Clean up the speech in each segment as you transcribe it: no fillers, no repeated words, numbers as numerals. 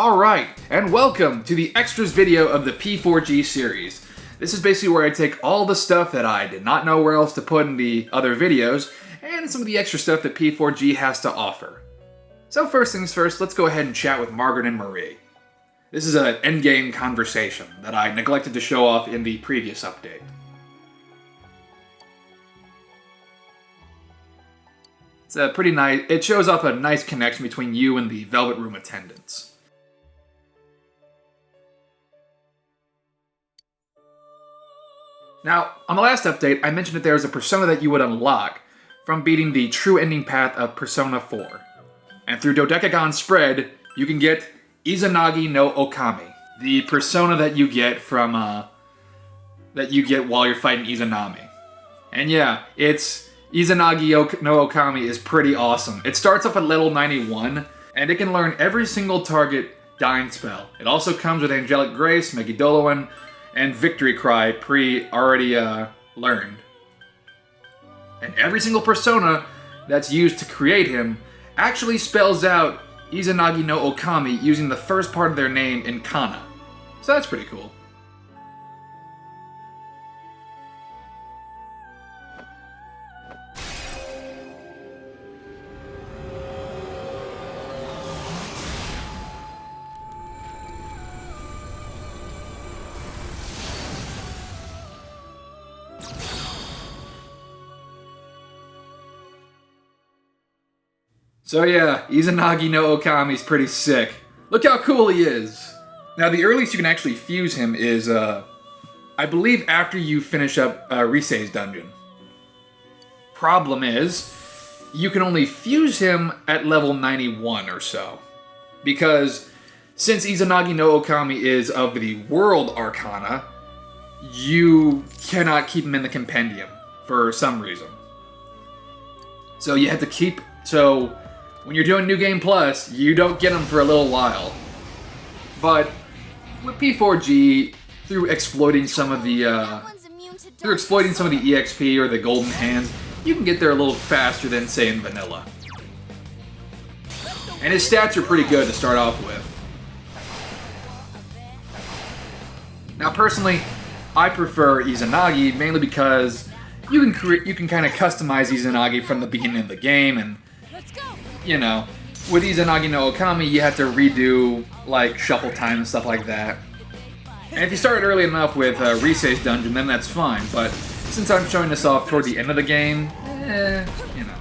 Alright, and welcome to the extras video of the P4G series. This is basically where I take all the stuff that I did not know where else to put in the other videos, and some of the extra stuff that P4G has to offer. So first things first, let's go ahead and chat with Margaret and Marie. This is an endgame conversation that I neglected to show off in the previous update. It's a pretty nice, it shows off a nice connection between you and the Velvet Room attendants. Now, on the last update, I mentioned that there is a persona that you would unlock from beating the true ending path of Persona 4. And through Dodecagon Spread, you can get Izanagi-no-Okami, the persona that you get from, while you're fighting Izanami. And yeah, Izanagi-no-Okami is pretty awesome. It starts up at level 91, and it can learn every single target dying spell. It also comes with Angelic Grace, Megidoloan, and Victory Cry already learned. And every single persona that's used to create him actually spells out Izanagi-no-Okami using the first part of their name in kana. So that's pretty cool. So yeah, Izanagi-no-Okami is pretty sick. Look how cool he is! Now the earliest you can actually fuse him is, I believe after you finish up Risei's dungeon. Problem is, you can only fuse him at level 91 or so. Because since Izanagi-no-Okami is of the World Arcana, you cannot keep him in the compendium for some reason. So you have to keep, when you're doing New Game Plus, you don't get them for a little while. But with P4G, through exploiting some of the EXP or the golden hands, you can get there a little faster than, say, in vanilla. And his stats are pretty good to start off with. Now, personally, I prefer Izanagi mainly because you can kind of customize Izanagi from the beginning of the game, and you know, with Izanagi-no-Okami, you have to redo, like, shuffle time and stuff like that. And if you start early enough with Risei's dungeon, then that's fine, but since I'm showing this off toward the end of the game, you know.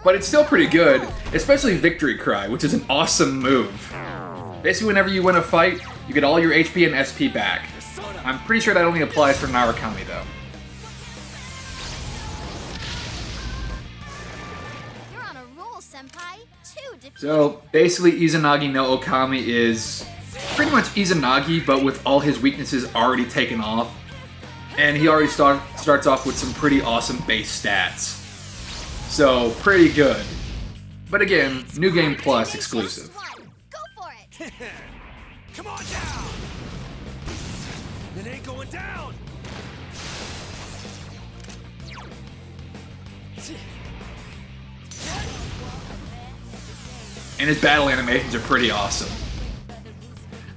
But it's still pretty good, especially Victory Cry, which is an awesome move. Basically, whenever you win a fight, you get all your HP and SP back. I'm pretty sure that only applies for Narukami, though. So, basically, Izanagi-no-Okami is pretty much Izanagi, but with all his weaknesses already taken off. And he already starts off with some pretty awesome base stats. So, pretty good. But again, New Game Plus exclusive. Go for it! Come on down! It ain't going down! And his battle animations are pretty awesome.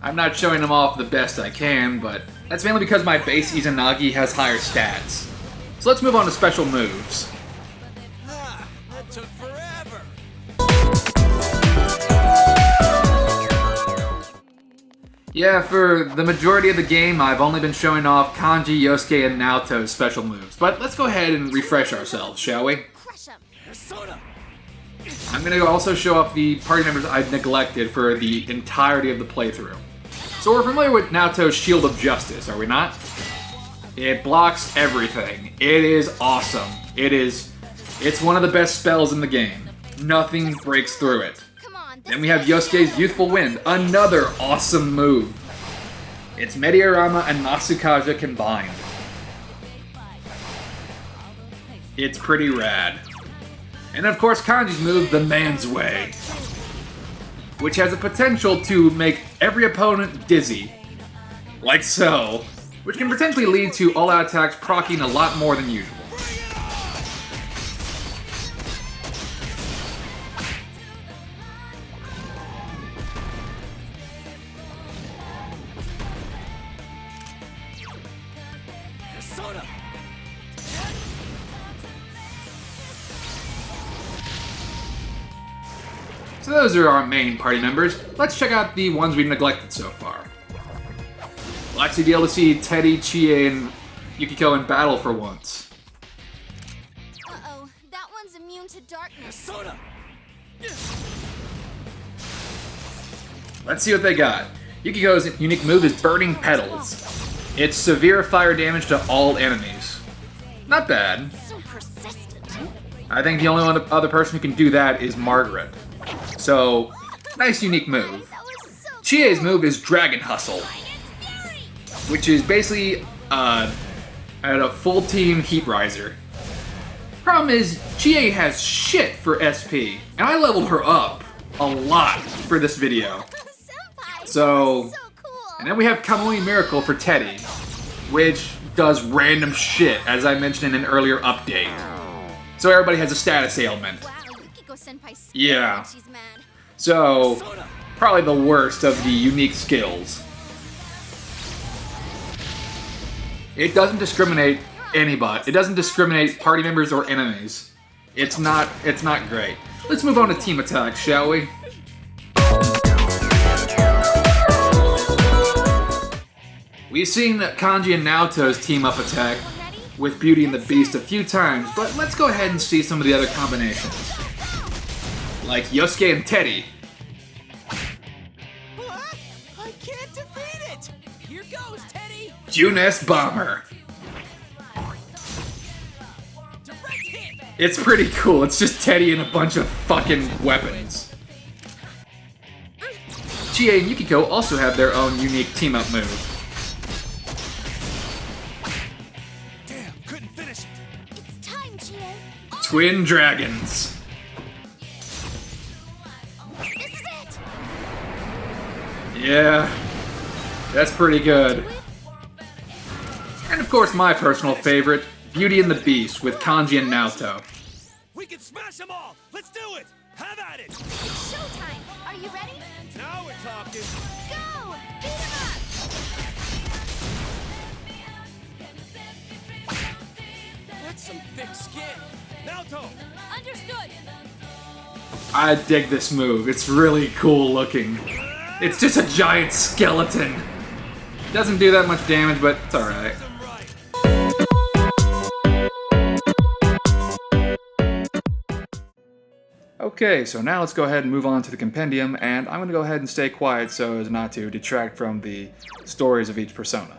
I'm not showing them off the best I can, but that's mainly because my base Izanagi has higher stats. So let's move on to special moves. That took forever! Yeah, for the majority of the game, I've only been showing off Kanji, Yosuke, and Naoto's special moves. But let's go ahead and refresh ourselves, shall we? I'm going to also show off the party members I've neglected for the entirety of the playthrough. So we're familiar with Naoto's Shield of Justice, are we not? It blocks everything. It is awesome. It's one of the best spells in the game. Nothing breaks through it. Then we have Yosuke's Youthful Wind, another awesome move. It's Mediarama and Nasukaja combined. It's pretty rad. And of course, Kanji's move, the Man's Way, which has a potential to make every opponent dizzy, like so, which can potentially lead to all-out attacks proccing a lot more than usual. Soda! So those are our main party members. Let's check out the ones we've neglected so far. We'll actually be able to see Teddy, Chie, and Yukiko in battle for once. Uh-oh, that one's immune to darkness. Soda! Let's see what they got. Yukiko's unique move is Burning Petals. It's severe fire damage to all enemies. Not bad. So persistent. I think the only other person who can do that is Margaret. So, nice unique move. That was so Chie's move is Dragon Hustle, which is basically at a full team Heat Riser. Problem is, Chie has shit for SP, and I leveled her up a lot for this video. Senpai, So, so cool. and then we have Kamui Miracle for Teddy, which does random shit, as I mentioned in an earlier update. So everybody has a status ailment. Wow, Yukiko Senpai. Yeah. She's mad. So, probably the worst of the unique skills. It doesn't discriminate anybody. It doesn't discriminate party members or enemies. It's not great. Let's move on to team attack, shall we? We've seen Kanji and Naoto's team up attack with Beauty and the Beast a few times, but let's go ahead and see some of the other combinations. Like Yosuke and Teddy. What? I can't defeat it! Here goes, Teddy! June-S Bomber. Direct hit! It's pretty cool. It's just Teddy and a bunch of fucking weapons. Chie and Yukiko also have their own unique team-up move. Damn, couldn't finish it! It's time, Chie. Twin Dragons. This is it. Yeah, that's pretty good. And of course, my personal favorite, Beauty and the Beast with Kanji and Naoto. We can smash them all! Let's do it! Have at it! It's showtime. Are you ready? Now we're talking! Go! Beat 'em up! That's some thick skin! Naoto! Understood. I dig this move. It's really cool looking. It's just a giant skeleton. Doesn't do that much damage, but it's alright. Some right. Okay, so now let's go ahead and move on to the compendium, and I'm going to go ahead and stay quiet so as not to detract from the stories of each persona.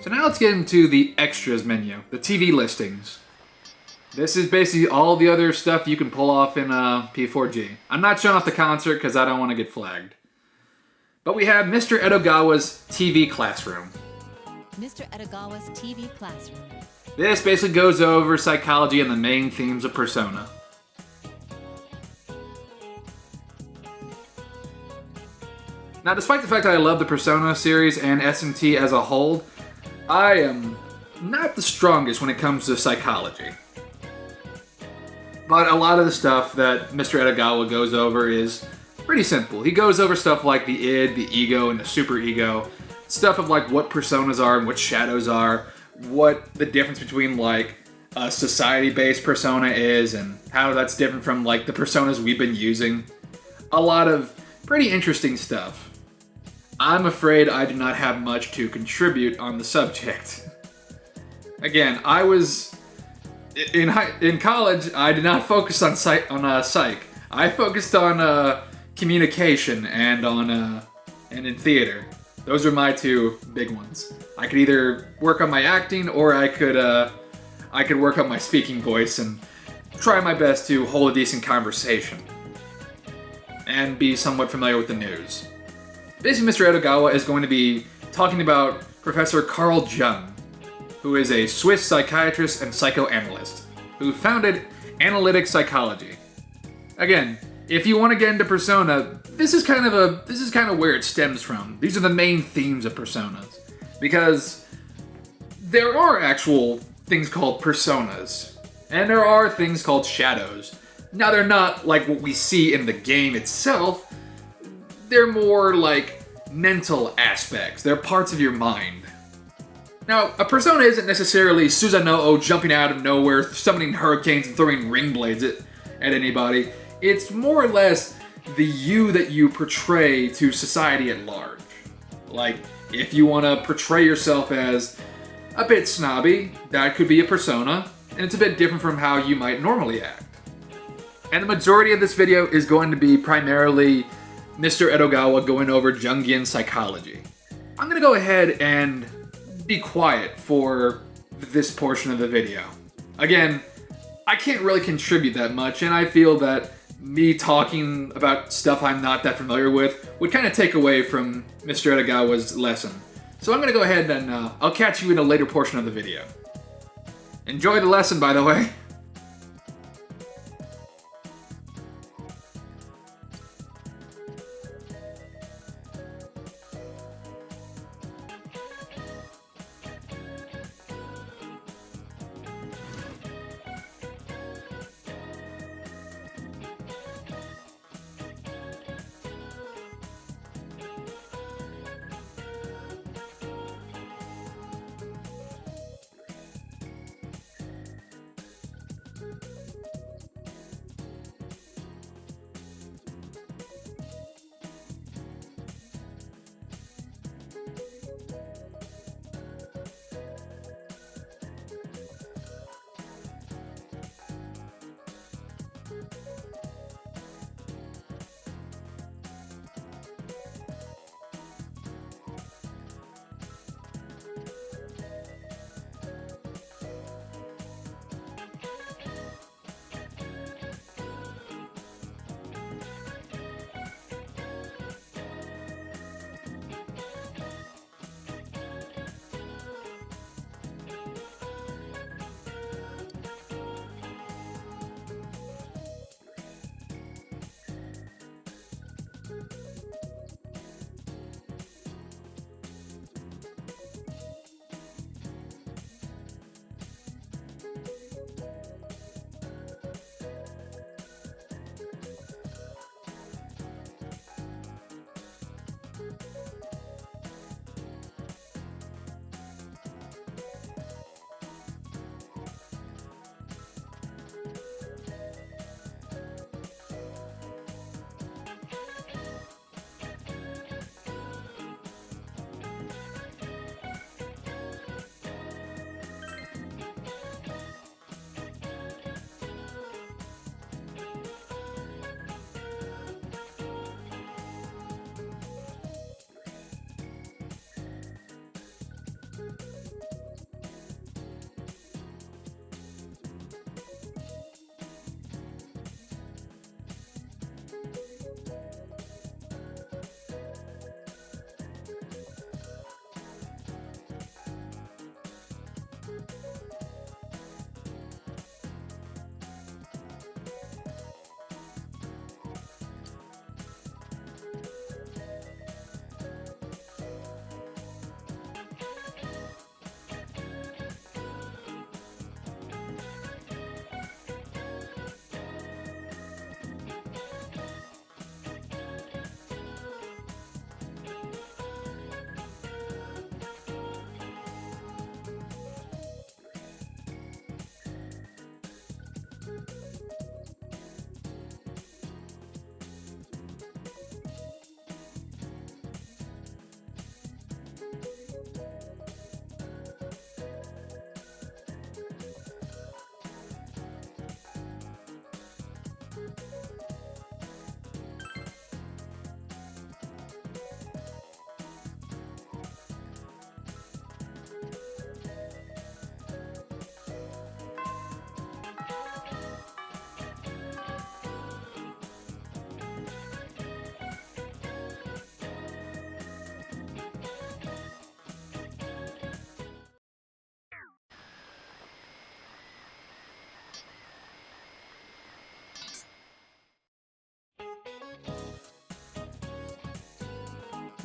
So now let's get into the extras menu, the TV listings. This is basically all the other stuff you can pull off in P4G. I'm not showing off the concert because I don't want to get flagged. But we have Mr. Edogawa's TV classroom. Mr. Edogawa's TV classroom. This basically goes over psychology and the main themes of Persona. Now, despite the fact that I love the Persona series and SMT as a whole, I am not the strongest when it comes to psychology. But a lot of the stuff that Mr. Edogawa goes over is pretty simple. He goes over stuff like the id, the ego, and the superego. Stuff of like what personas are and what shadows are, what the difference between like a society-based persona is, and how that's different from like the personas we've been using. A lot of pretty interesting stuff. I'm afraid I do not have much to contribute on the subject. Again, I was in college. I did not focus on psych. I focused on communication and on and in theater. Those are my two big ones. I could either work on my acting, or I could work on my speaking voice and try my best to hold a decent conversation and be somewhat familiar with the news. Basically, Mr. Edogawa is going to be talking about Professor Carl Jung, who is a Swiss psychiatrist and psychoanalyst, who founded analytic psychology. Again, if you want to get into Persona, this is kind of where it stems from. These are the main themes of Personas, because there are actual things called personas, and there are things called shadows. Now, they're not like what we see in the game itself. They're more like mental aspects. They're parts of your mind. Now, a persona isn't necessarily Susanoo jumping out of nowhere, summoning hurricanes and throwing ring blades at anybody. It's more or less the you that you portray to society at large. Like, if you want to portray yourself as a bit snobby, that could be a persona, and it's a bit different from how you might normally act. And the majority of this video is going to be primarily Mr. Edogawa going over Jungian psychology. I'm going to go ahead and be quiet for this portion of the video. Again, I can't really contribute that much, and I feel that me talking about stuff I'm not that familiar with would kind of take away from Mr. Edogawa's lesson. So I'm going to go ahead and I'll catch you in a later portion of the video. Enjoy the lesson, by the way.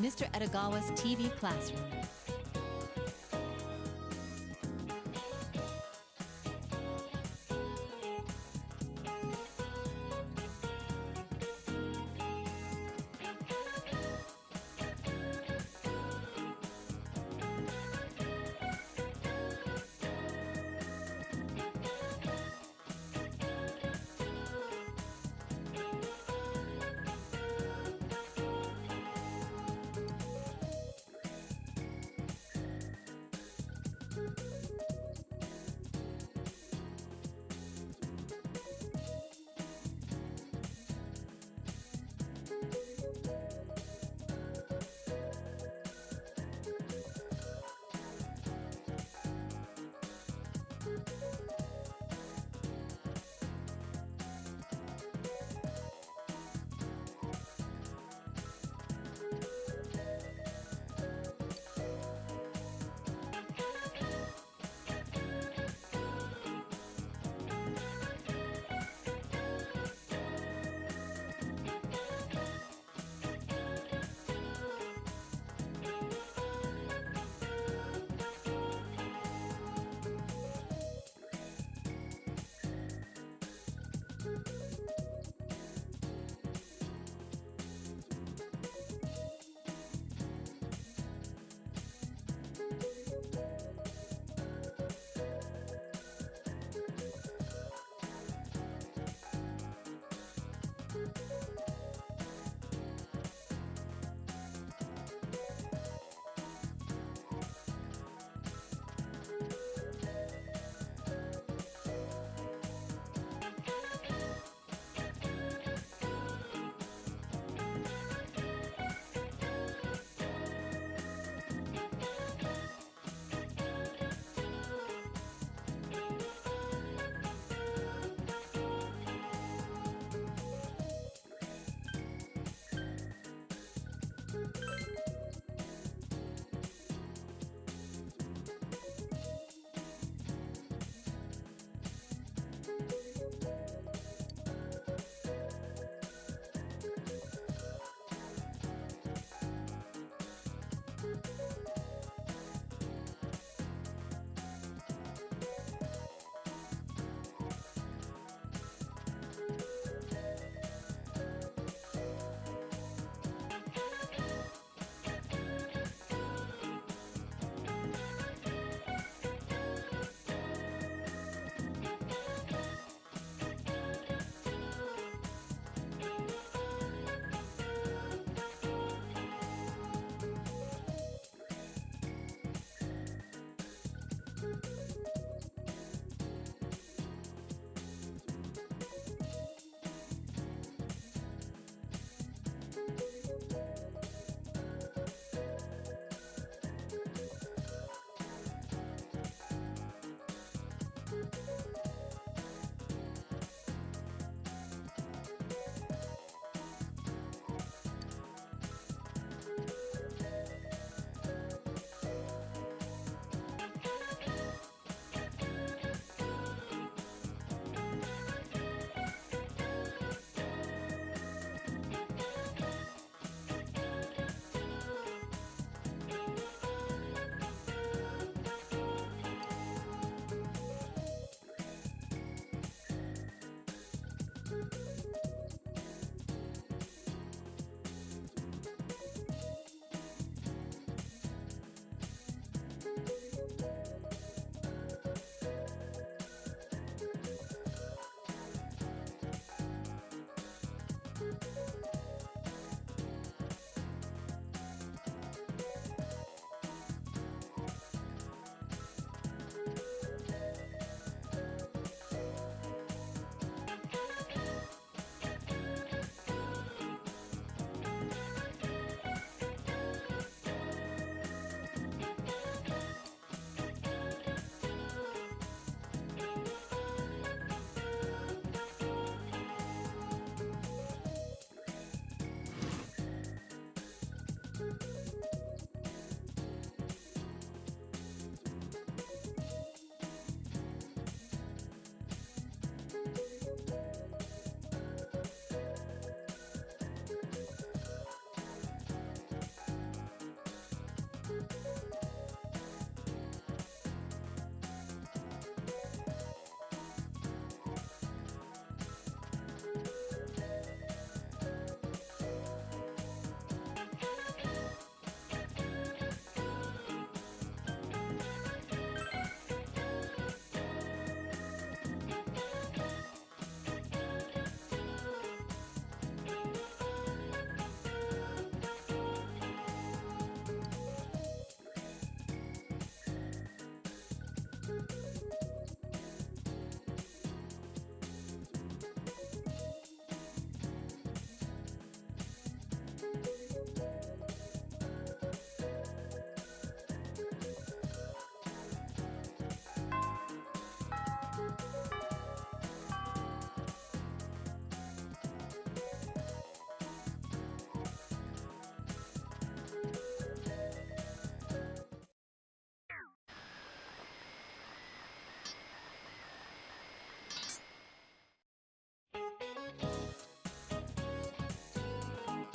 Mr. Edogawa's TV classroom.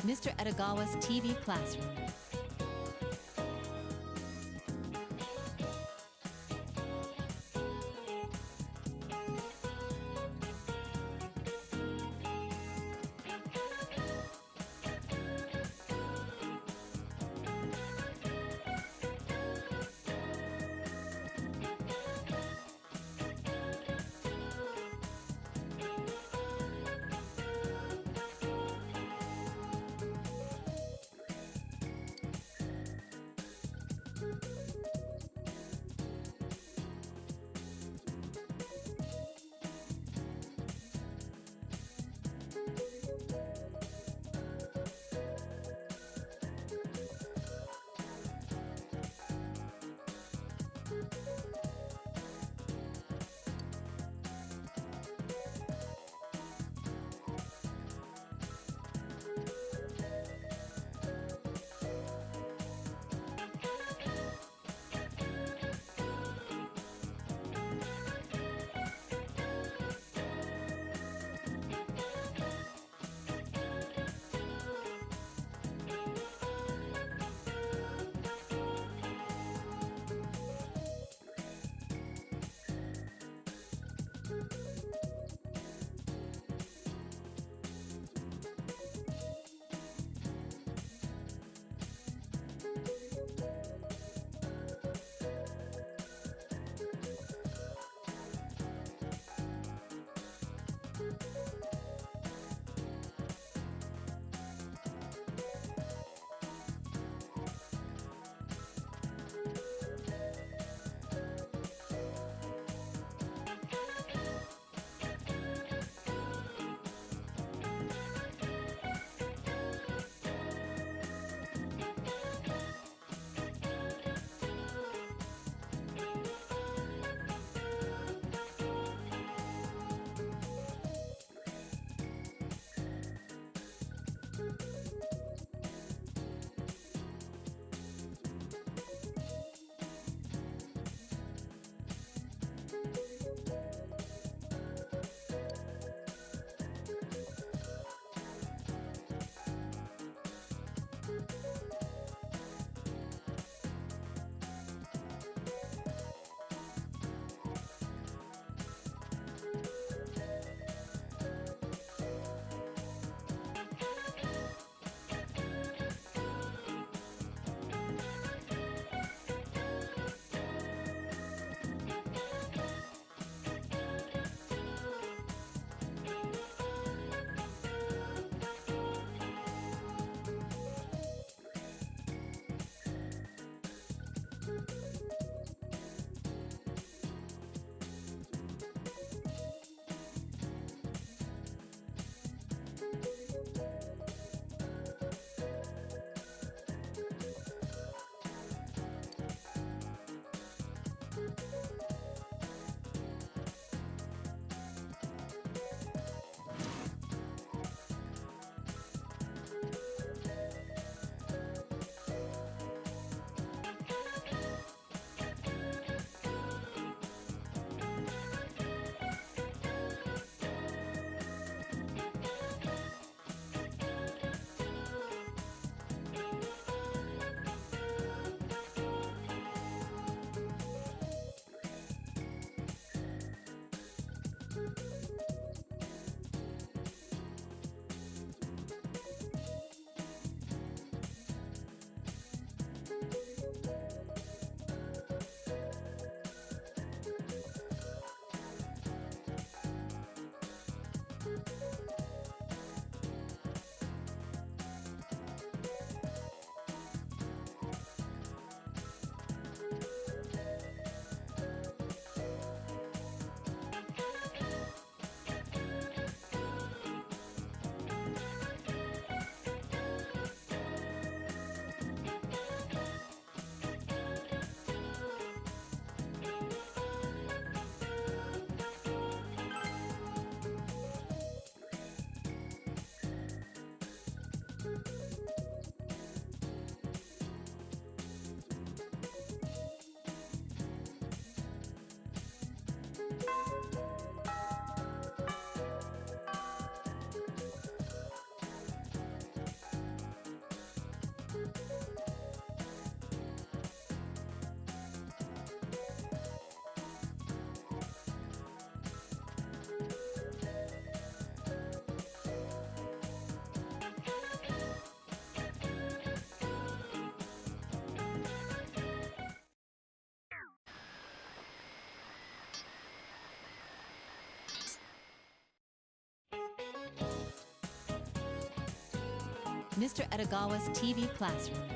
Mr. Edogawa's TV classroom. Mr. Edogawa's TV classroom.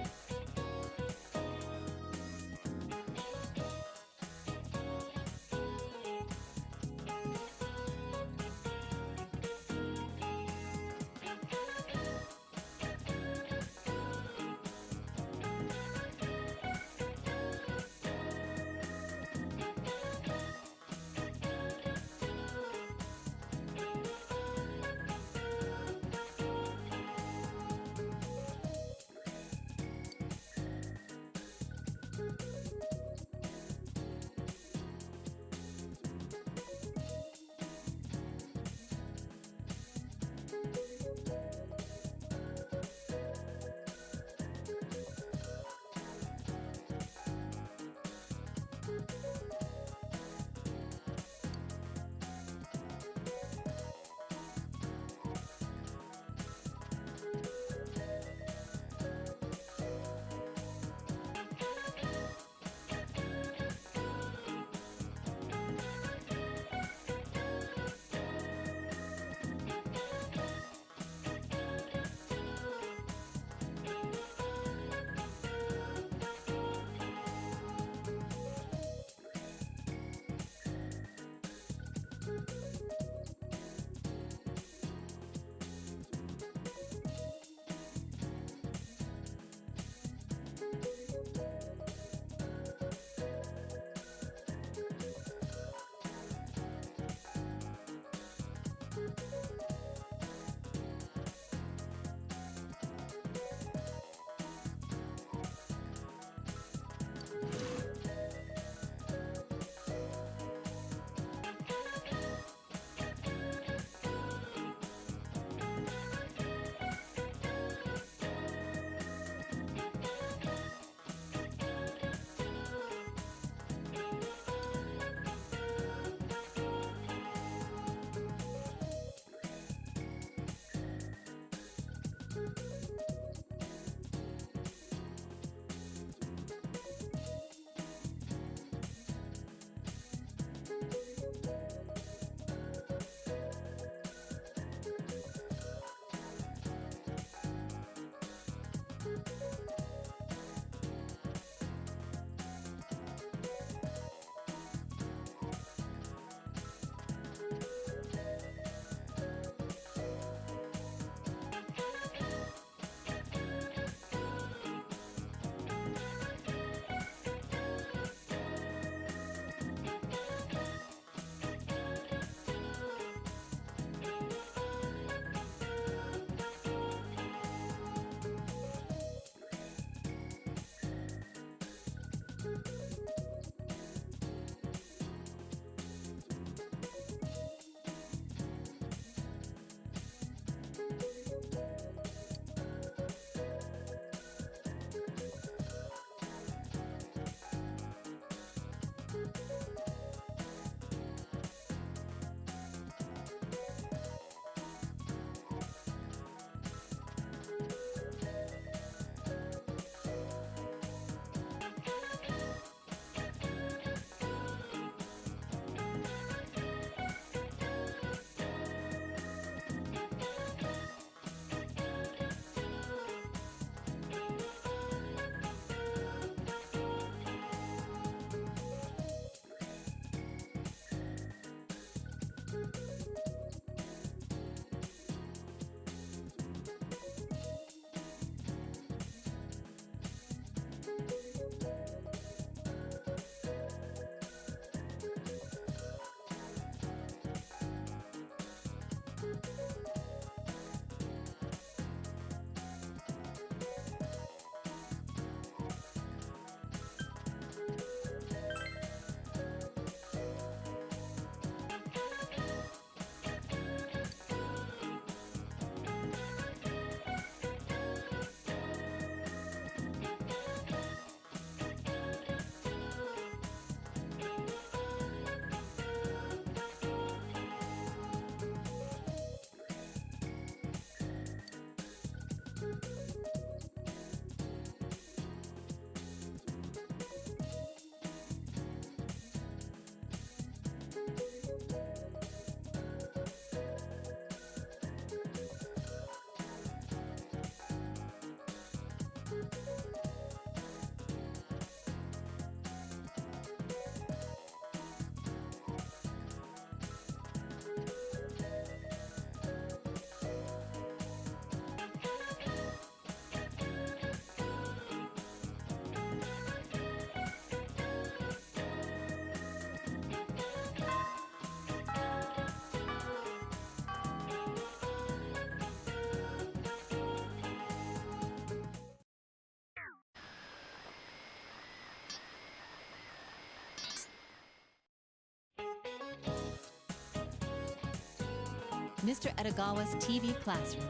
Mr. Edogawa's TV classroom.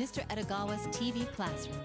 Mr. Edogawa's TV classroom.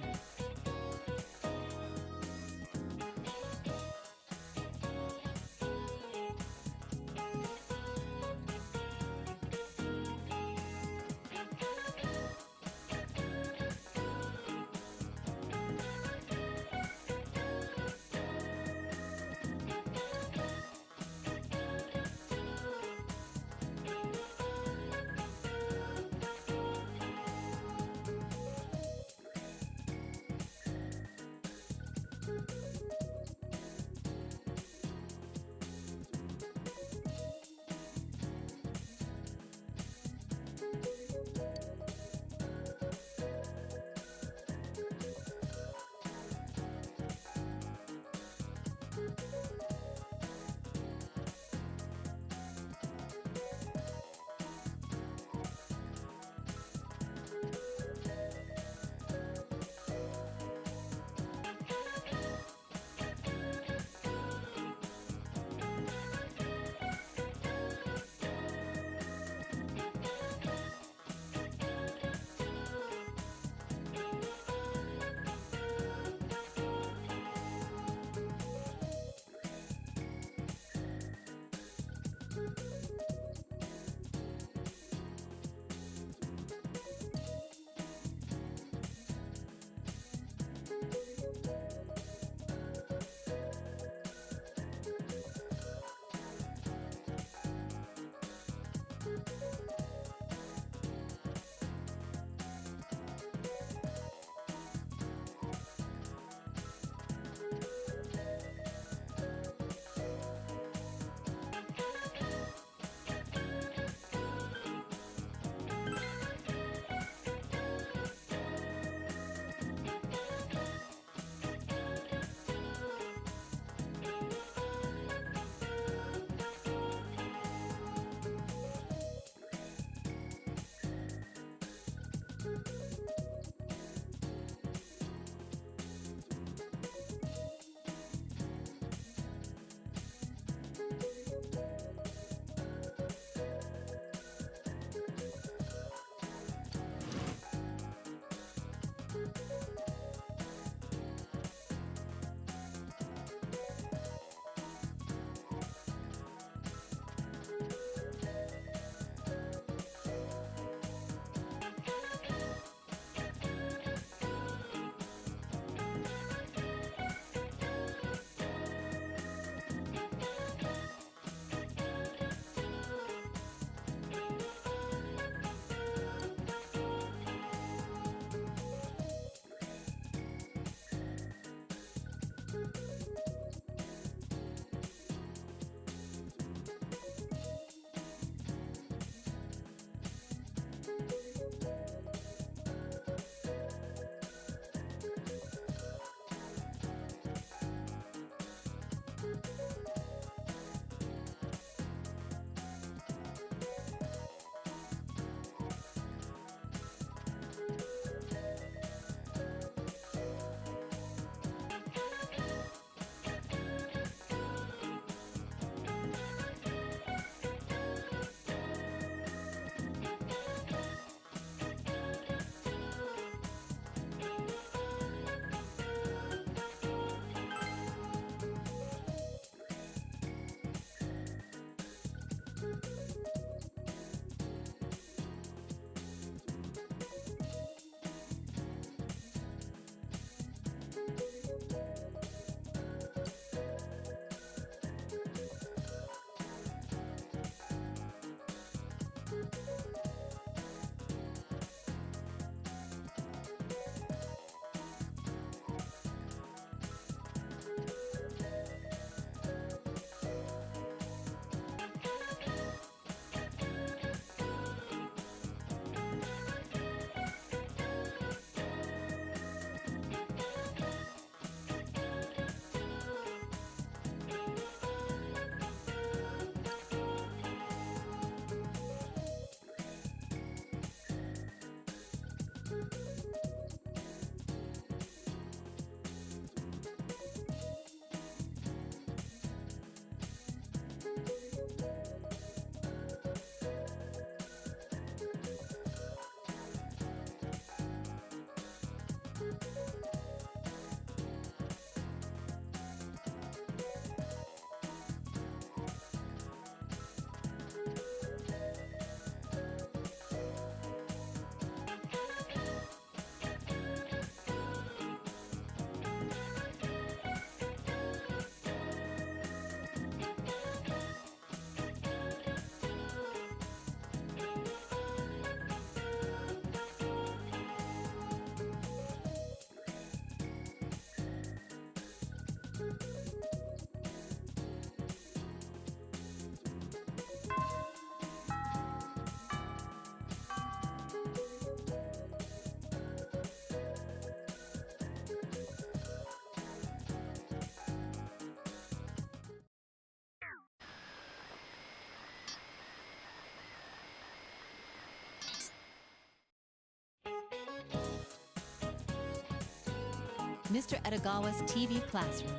Mr. Edogawa's TV classroom.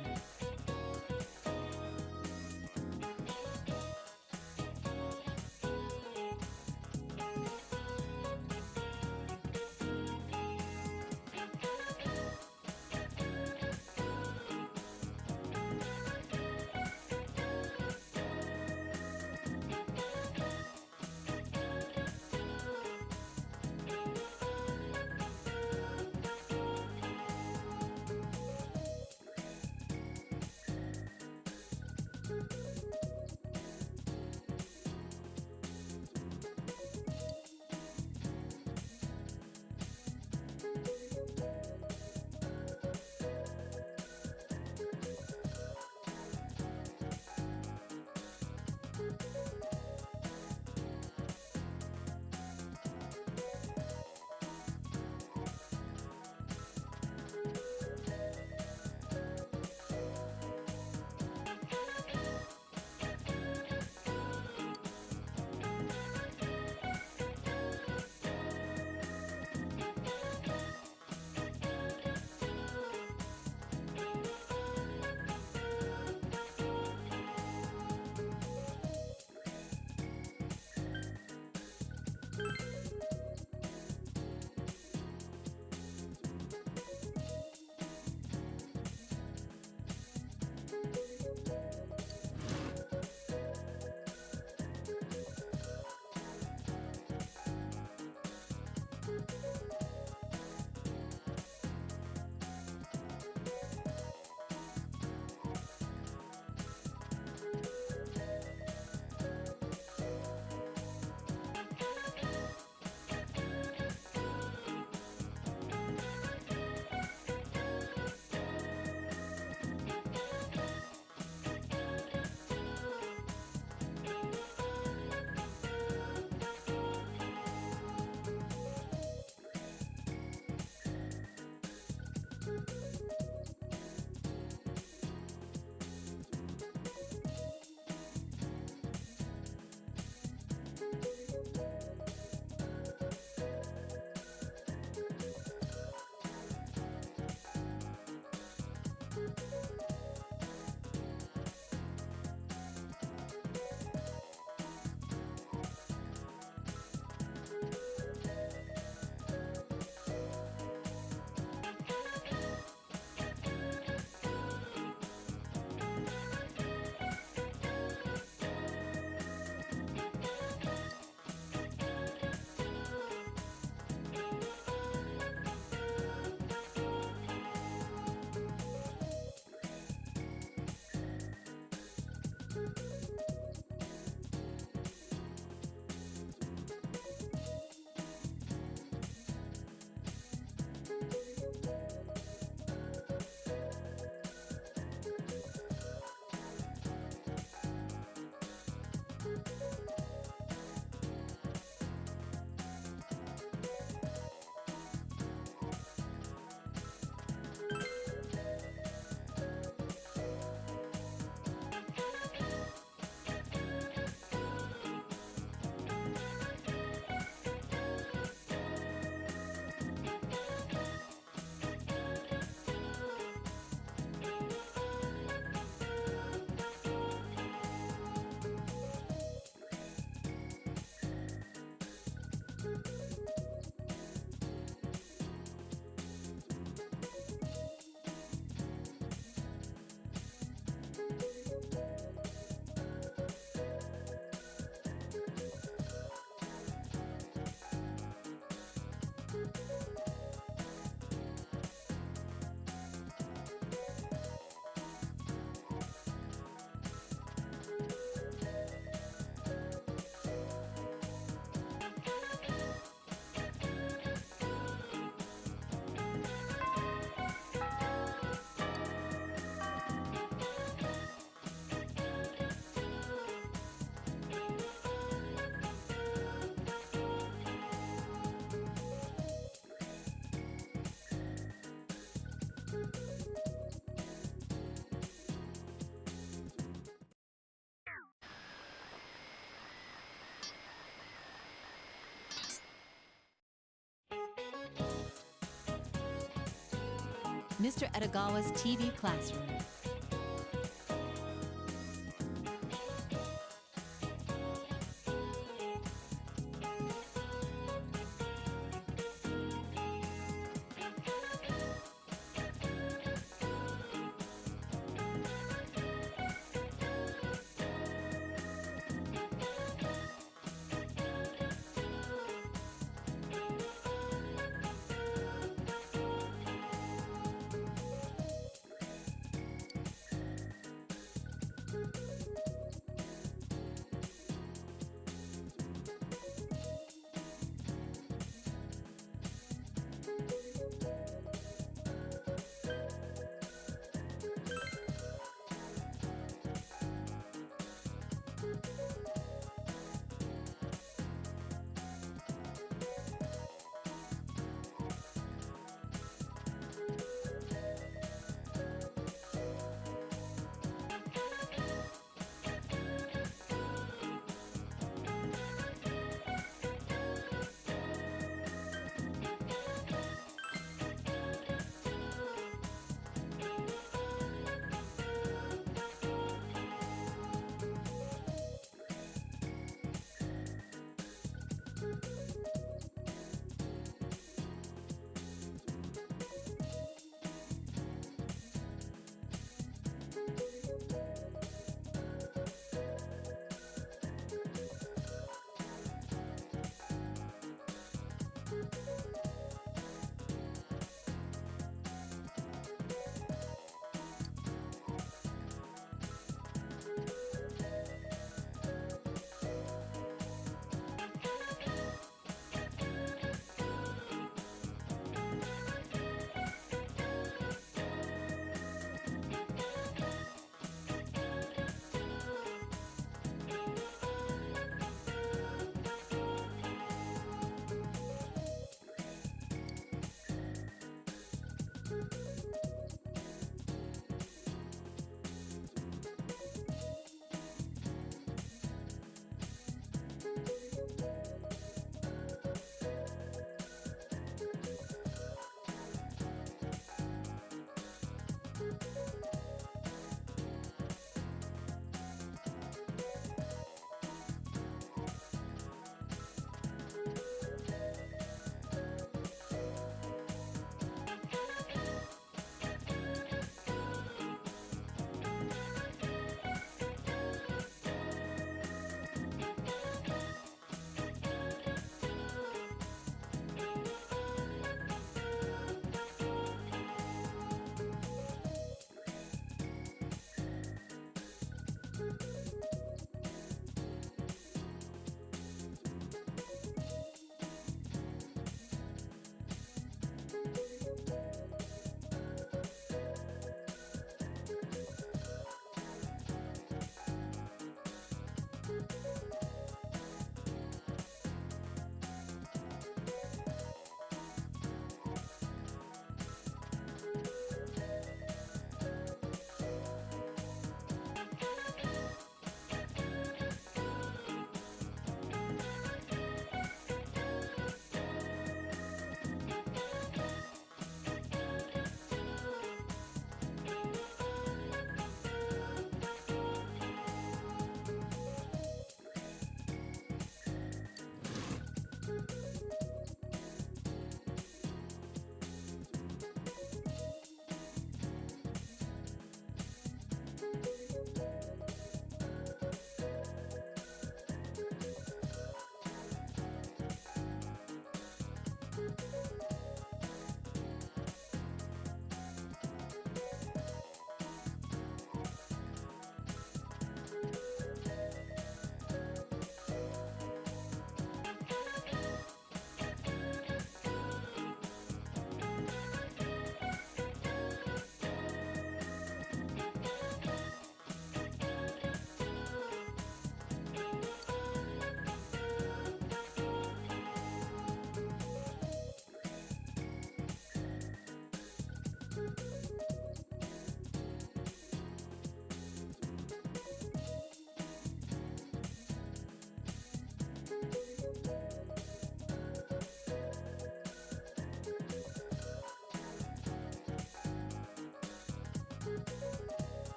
Mr. Edogawa's TV classroom.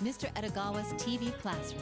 Mr. Edogawa's TV classroom.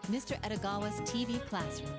Mr. Edogawa's TV classroom.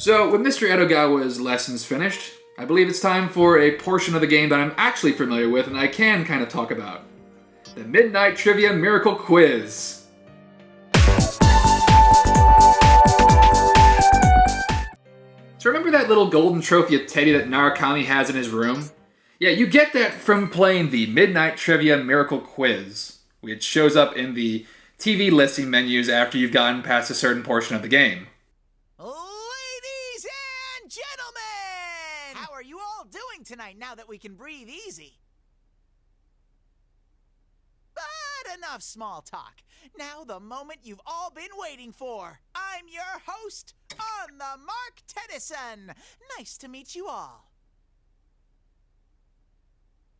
So, with Mr. Edogawa's lessons finished, I believe it's time for a portion of the game that I'm actually familiar with and I can kind of talk about. The Midnight Trivia Miracle Quiz. So remember that little golden trophy of Teddy that Narukami has in his room? Yeah, you get that from playing the Midnight Trivia Miracle Quiz, which shows up in the TV listing menus after you've gotten past a certain portion of the game. Ladies and gentlemen! How are you all doing tonight now that we can breathe easy? But enough small talk. Now the moment you've all been waiting for. I'm your host, On the Mark Tedison. Nice to meet you all.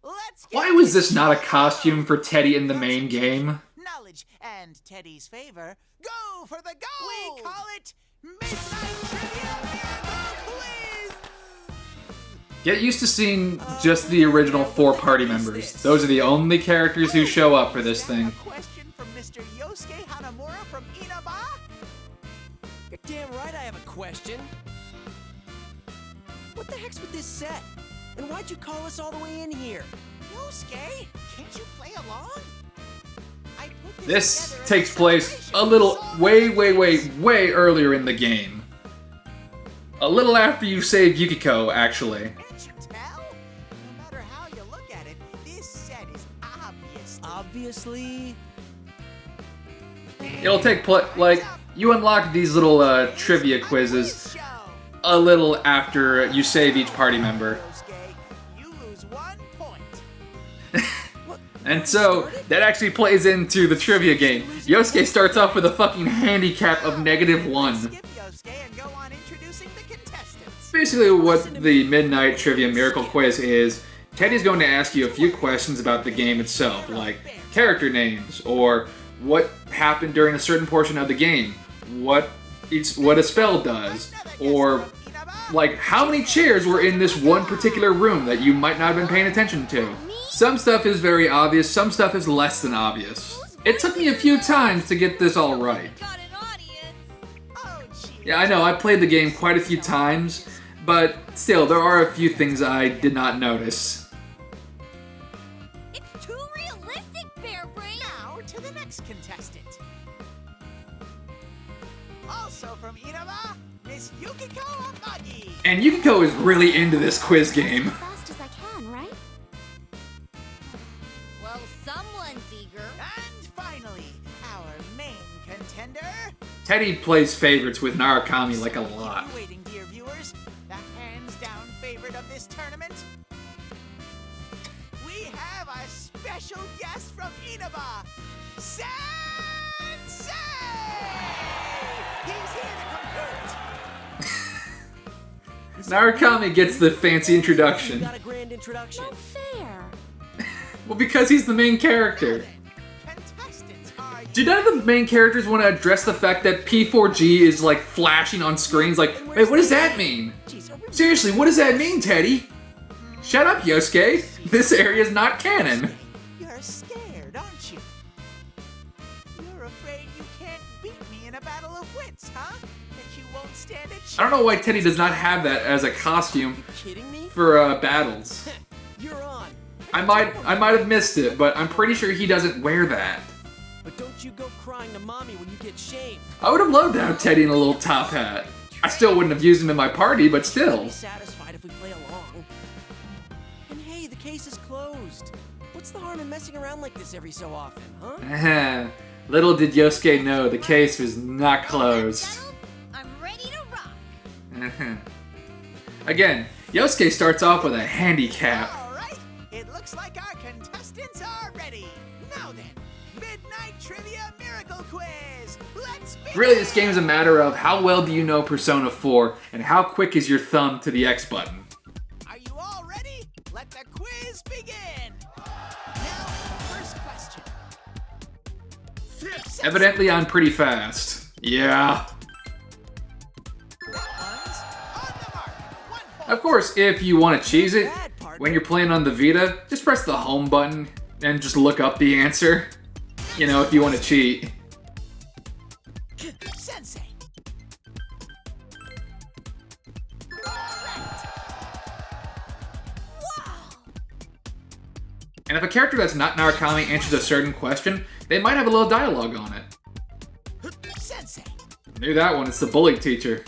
Let's get Why was this not a costume for Teddy in the main game? knowledge and Teddy's favor. Go for the gold! We call it Midnight Trivia Miracle Quiz! Get used to seeing just the original 4 party members. Those are the only characters who show up for this thing. A question from Mr. Yosuke Hanamura from Inaba? You're damn right I have a question. What the heck's with this set? And why'd you call us all the way in here? Yosuke, can't you play along? I put This together as takes place a celebration little for way earlier in the game. A little after you save Yukiko, actually. Can't you tell? No matter how you look at it, this set is Obviously. It'll take like, you unlock these little trivia quizzes a little after you save each party member. Yosuke, you lose 1 point. And so, that actually plays into the trivia game. Yosuke starts off with a fucking handicap of -1. Skip Yosuke and go on introducing the contestants. Basically what the Midnight Trivia Miracle Quiz is, Teddy's going to ask you a few questions about the game itself, like character names, or what happened during a certain portion of the game, what a spell does, or like how many chairs were in this one particular room that you might not have been paying attention to. Some stuff is very obvious, some stuff is less than obvious. It took me a few times to get this all right. Got an audience. Oh, gee. Yeah, I know, I played the game quite a few times, but still, there are a few things I did not notice. It's too realistic, Bear Brain. Now to the next contestant. Also from Inaba, Miss Yukiko Amagi. And Yukiko is really into this quiz game. As fast as I can, right? Well, someone's eager. And finally, our main contender. Teddy plays favorites with Narukami like a lot. Keep waiting, dear viewers. The hands-down favorite of this tournament. We have a special guest from Inaba, Sensei! He's here to compete. Narukami gets the fancy You introduction. got a grand introduction. Not fair. Well, because he's the main character. Contestants, are Do none of the main characters want to address the fact that P4G is like flashing on screens? Like, wait, what does that mean? Jeez, are we- Seriously, what does that mean, Teddy? Shut up, Yosuke. This area is not canon. You're scared, aren't you? You're afraid you can't beat me in a battle of wits, huh? That you won't stand a chance. I don't know why Teddy does not have that as a costume kidding me? for battles. You're on. I might have missed it, but I'm pretty sure he doesn't wear that. But don't you go crying to mommy when you get shamed. I would have loved to have Teddy in a little top hat. I still wouldn't have used him in my party, but still. Be satisfied if we play along. And hey, the case is closed. What's the harm in messing around like this every so often, huh? Little did Yosuke know the case was not closed. Settled? I'm ready to rock. Again, Yosuke starts off with a handicap. All right, it looks like our contestants are ready. Now then, Midnight Trivia Miracle Quiz. Let's begin. Really, this game is a matter of how well do you know Persona 4 and how quick is your thumb to the X button. Are you all ready? Let the quiz begin. Now, first question. Evidently, I'm pretty fast. Yeah. That one's on the mark. 1 point. Of course, if you want to cheese it, when you're playing on the Vita, just press the home button and just look up the answer. You know, if you want to cheat. Sensei. And if a character that's not Narukami answers a certain question, they might have a little dialogue on it. Sensei. Knew that one, it's the bully teacher.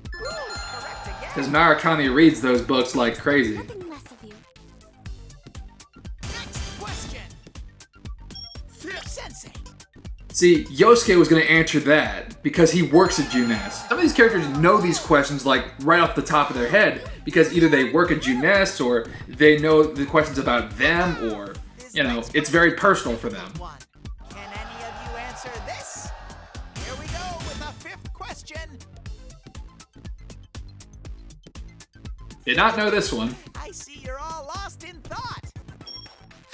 Correct again. Because Narukami reads those books like crazy. Nothing less of you. Next question. Sensei. See, Yosuke was going to answer that because he works at Junest. Some of these characters know these questions like right off the top of their head because either they work at Junest or they know the questions about them or, you know, it's very personal for them. One. Can any of you answer this? Here we go with a fifth question. Did not know this one. I see you're all lost in thought.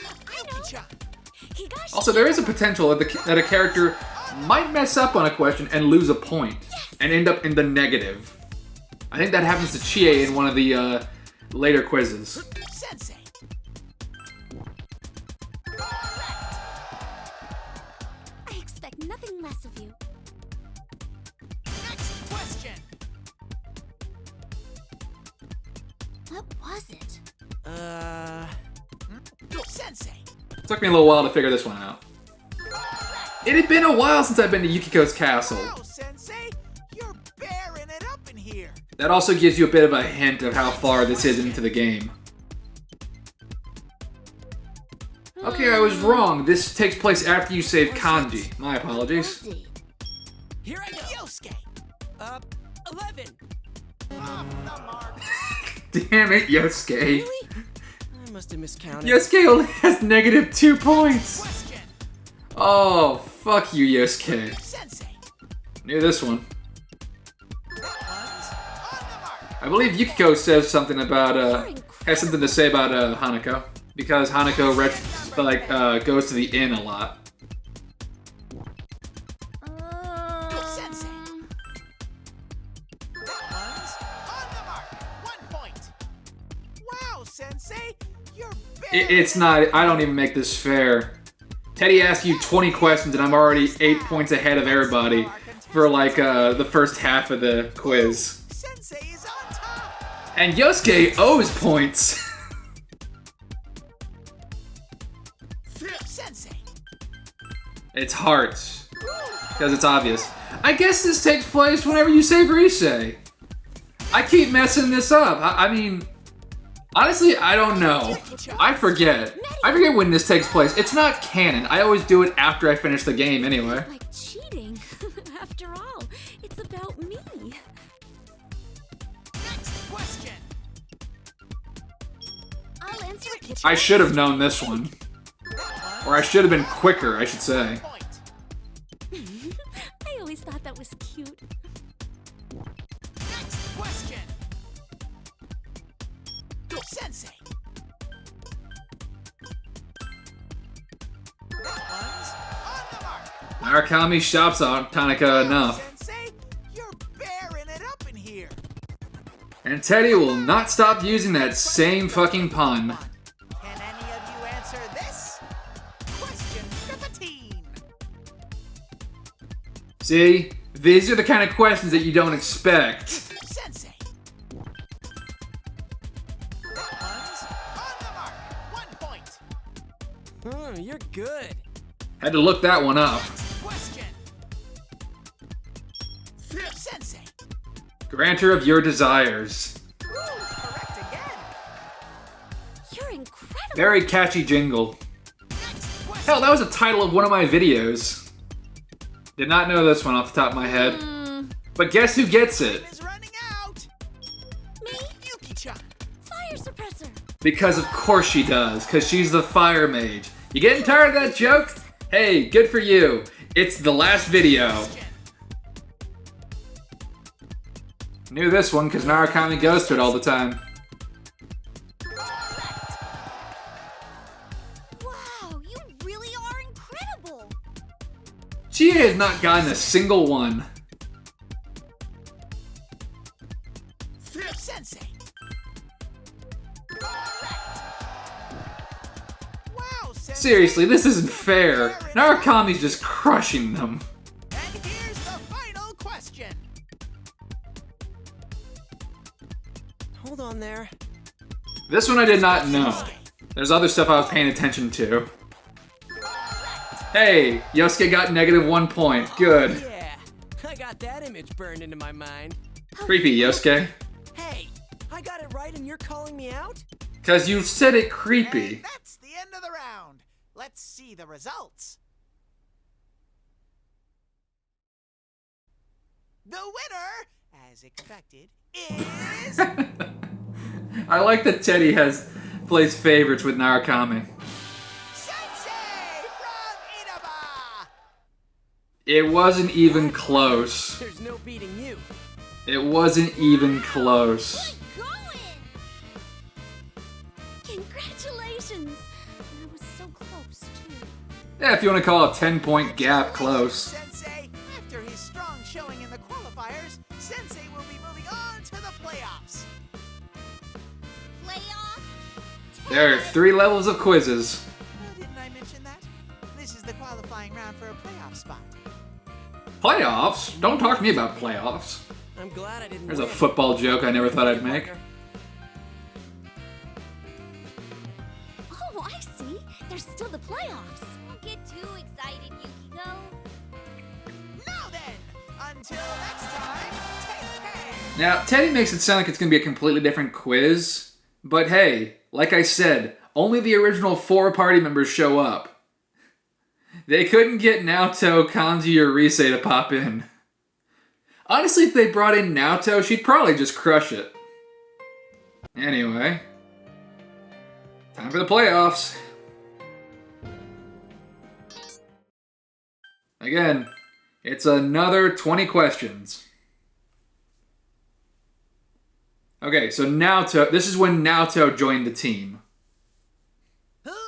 Yuki-chan. Also, there is a potential that a character might mess up on a question and lose a point and end up in the negative. I think that happens to Chie in one of the later quizzes. Sensei. I expect nothing less of you. Next question. What was it? Sensei. Took me a little while to figure this one out. It had been a while since I've been to Yukiko's castle. Wow, Sensei, you're bearing it up in here. That also gives you a bit of a hint of how far this is into the game. Okay, I was wrong. This takes place after you save Kanji. My apologies. Proceed. Here I go. Yosuke. 11. Off the mark. Damn it, Yosuke. Really? I must have miscounted. Yosuke only has -2 points. Question. Oh, fuck you, Yosuke. Sensei. Knew this one. That one's on the mark. I believe Yukiko says something about, has something to say about, Hanako. Because Hanako, goes to the inn a lot. Sensei. That one's on the mark. 1 point. Wow, Sensei, you're It's not, I don't even make this fair. Teddy asked you 20 questions and I'm already 8 points ahead of everybody for like the first half of the quiz. Sensei is on top. And Yosuke owes points. Sensei. It's hearts. Because it's obvious. I guess this takes place whenever you save Rise. I keep messing this up. I mean, honestly, I don't know. I forget. I forget when this takes place. It's not canon. I always do it after I finish the game anyway. It's like cheating. After all, it's about me. Next question. I'll answer it. I should have known this one. Or I should have been quicker, I should say. I always thought that was cute. Next question. Sensei. That one's on the mark. Narukami shops on Tanaka enough. Sensei, you're bearing it up in here. And Teddy will not stop using that same fucking pun. Can any of you answer this? Question 15. See? These are the kind of questions that you don't expect. Sensei. That one's on the mark. 1 point. You're good. Had to look that one up. Question. Sensei. Granter of your desires. Correct again. You're incredible. Very catchy jingle. Next question. Hell, that was the title of one of my videos. Did not know this one off the top of my head. But guess who gets it? Time is running out. Me? Yuki-chan. Fire suppressor. Because of course she does, because she's the fire mage. You getting tired of that joke? Hey, good for you. It's the last video. Knew this one because Narukami goes to it all the time. Wow, you really are incredible. Chie has not gotten a single one. Sensei. Wow, Sensei. Seriously, this isn't fair. Narukami's just crushing them. And here's the final question. Hold on there. This one I did not know. There's other stuff I was paying attention to. Hey, Yosuke got -1 point. Good. Yeah, I got that image burned into my mind. Creepy, Yosuke. Hey, I got it right and you're calling me out? Cause you said it creepy. And that's the end of the round. Let's see the results. The winner, as expected, is I like that Teddy plays favorites with Narukami. Sensei from Inaba. It wasn't even close. There's no beating you. It wasn't even close. Good going! Congratulations! I was so close, too. Yeah, if you want to call a 10-point gap close. Sensei, after his strong showing in the qualifiers, Sensei will be moving on to the playoffs. Playoff? There are 3 levels of quizzes. Oh, didn't I mention that? This is the qualifying round for a playoff spot. Playoffs? Don't talk to me about playoffs. I'm glad I didn't There's a win. football joke I never thought I'd make. Oh, I see. There's still the playoffs. Don't get too excited, Yukiko. Now then, until next time, take care. Now, Teddy makes it sound like it's going to be a completely different quiz. But hey, like I said, only the original 4 party members show up. They couldn't get Naoto, Kanji, or Rise to pop in. Honestly, if they brought in Naoto, she'd probably just crush it. Anyway, time for the playoffs. Again, it's another 20 questions. Okay, so Naoto, this is when Naoto joined the team.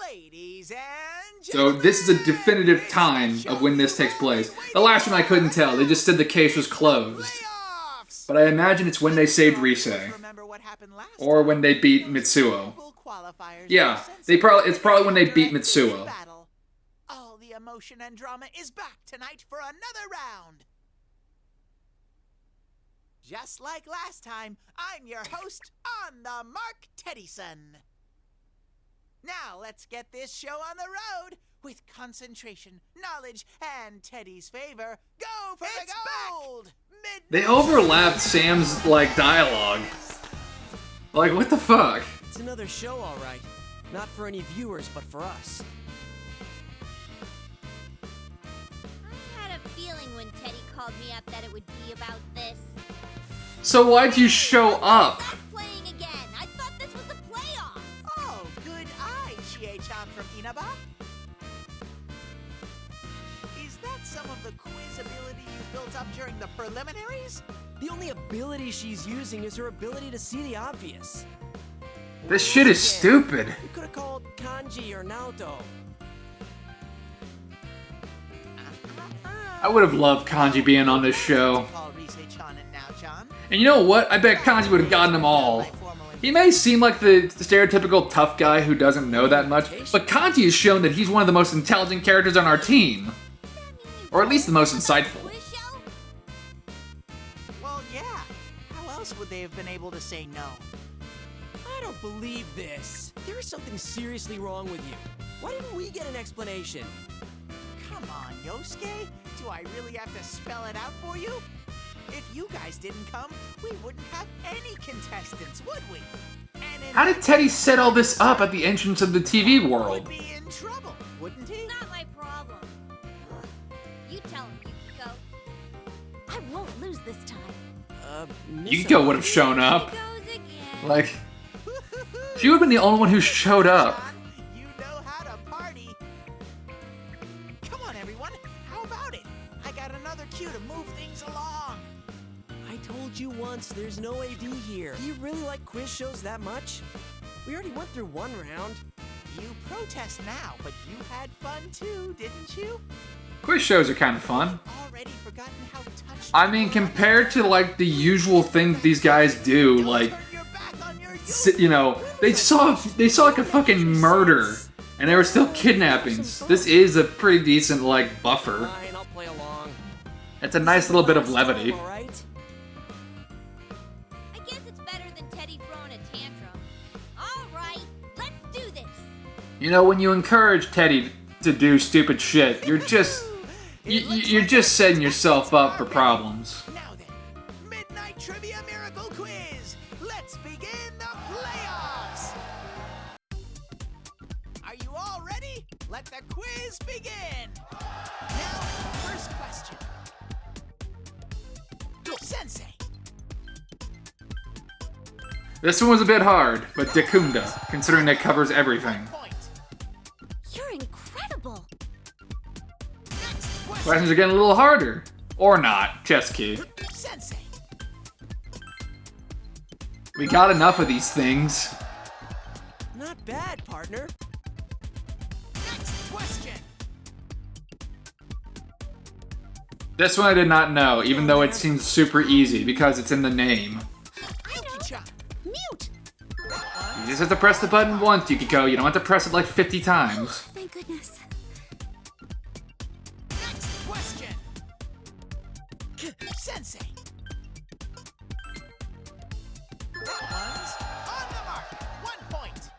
Ladies and So gentlemen, this is a definitive time of when this takes place. The last one I couldn't tell. They just said the case was closed. playoffs. But I imagine it's when they saved Rise. Remember what happened last Or time? when they beat Mitsuo. Full qualifiers Yeah, for it's probably when they beat Mitsuo. battle. All the emotion and drama is back tonight for another round. Just like last time, I'm your host on the Mark Teddyson. Now let's get this show on the road with concentration, knowledge, and Teddy's favor. Go for the gold! They overlapped Sam's, dialogue. Like, what the fuck? It's another show, all right. Not for any viewers, but for us. I had a feeling when Teddy called me up that it would be about this. So why'd you show up? Stop playing again. I thought this was the playoffs. Oh, good eye, Chie-chan from Inaba. Is that some of the quiz ability you built up during the preliminaries? The only ability she's using is her ability to see the obvious. This shit is stupid. You could have called Kanji or Naoto. I would have loved Kanji being on this show. Call Rise-chan and Nao-chan. And you know what? I bet Kanji would have gotten them all. He may seem like the stereotypical tough guy who doesn't know that much, but Kanji has shown that he's one of the most intelligent characters on our team. Or at least the most insightful. Quiz show? Well, yeah. How else would they have been able to say no? I don't believe this. There is something seriously wrong with you. Why didn't we get an explanation? Come on, Yosuke. Do I really have to spell it out for you? If you guys didn't come, we wouldn't have any contestants, would we? And in How did Teddy set all this up at the entrance of the TV would world? be in trouble, wouldn't he? Not my problem. You tell him, Yukiko. I won't lose this time. Yukiko would have shown up. Here goes again. Like, she would have been the only one who showed up. John, you know how to party. Come on, everyone. How about it? I got another cue to move things along. I told you once, there's no AD here. Do you really like quiz shows that much? We already went through one round. You protest now, but you had fun too, didn't you? Quiz shows are kind of fun. Already forgotten how touched I mean, compared to the usual things these guys do, Turn your back on your they saw like a fucking murder, and there were still kidnappings. This is a pretty decent buffer. Fine, I'll play along. It's a nice little bit of levity. All right. I guess it's better than Teddy throwing a tantrum. All right, let's do this. You know, when you encourage Teddy to do stupid shit, you're just setting yourself up for problems. Now then, Midnight Trivia Miracle Quiz. Let's begin the playoffs. Are you all ready? Let the quiz begin. Now, first question. Sensei. This one was a bit hard, but Dekunda, considering it covers everything. Point. You're incredible. Questions are getting a little harder. Or not. Chess key. Sensei. We got enough of these things. Not bad, partner. Next question. This one I did not know, even though it seems super easy because it's in the name. Yuki-chan. Mute. You just have to press the button once, Yukiko. You don't have to press it like 50 times. Thank goodness. Next question. Sensei. That one's on the mark. 1 point.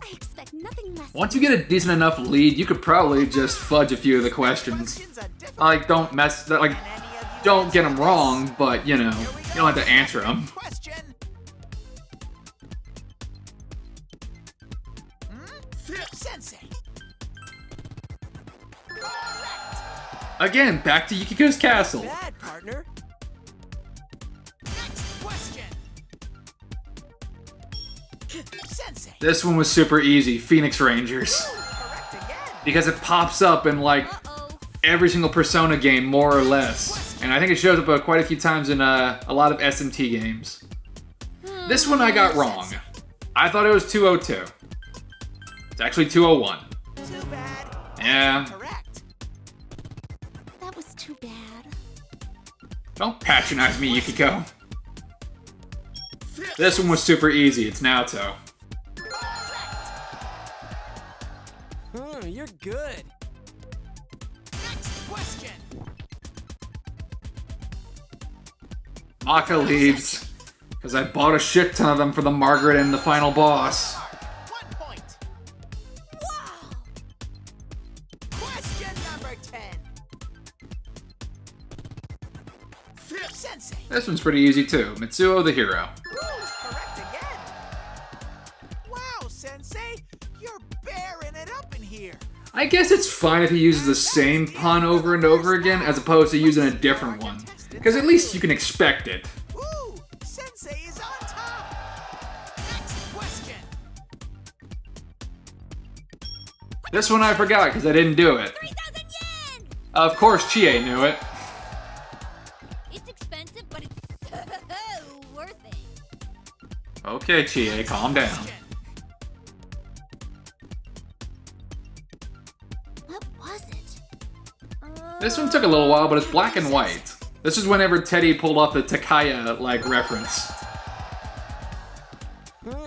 I expect nothing less. Once you get a decent enough lead, you could probably just fudge a few of the questions. Questions are difficult. Like, don't mess, like, Can any of you don't get them answer wrong, but, you know, this? Here we you don't have to go. answer them. Question. Sensei. Correct. Again, back to Yukiko's castle. Bad, partner. Next question. Sensei. This one was super easy, Phoenix Rangers. Correct again. Because it pops up in, like, Uh-oh. every single Persona game, more or less. And I think it shows up quite a few times in a lot of SMT games. This one I got wrong. I thought it was 202. It's actually 201. Too bad. Yeah. Correct. That was too bad. Don't patronize me, Yukiko. This one was super easy. It's Naoto. You're good. Next question. Maka leaves. Because I bought a shit ton of them for the Margaret and the final boss. 1 point. Wow. Question number 10. Sensei. This one's pretty easy too. Mitsuo the hero. Correct again. Wow, Sensei, you're bearing it up in here. I guess it's fine if he uses the same pun over and over again as opposed to using a different one. Because at least you can expect it. Woo! Sensei is on top. Next question. This one I forgot because I didn't do it. 3,000 yen! Of course Chie knew it. It's expensive, but it's so worth it. Okay, Chie, calm down. What was it? This one took a little while, but it's black and white. This is whenever Teddy pulled off the Takaya, like, reference.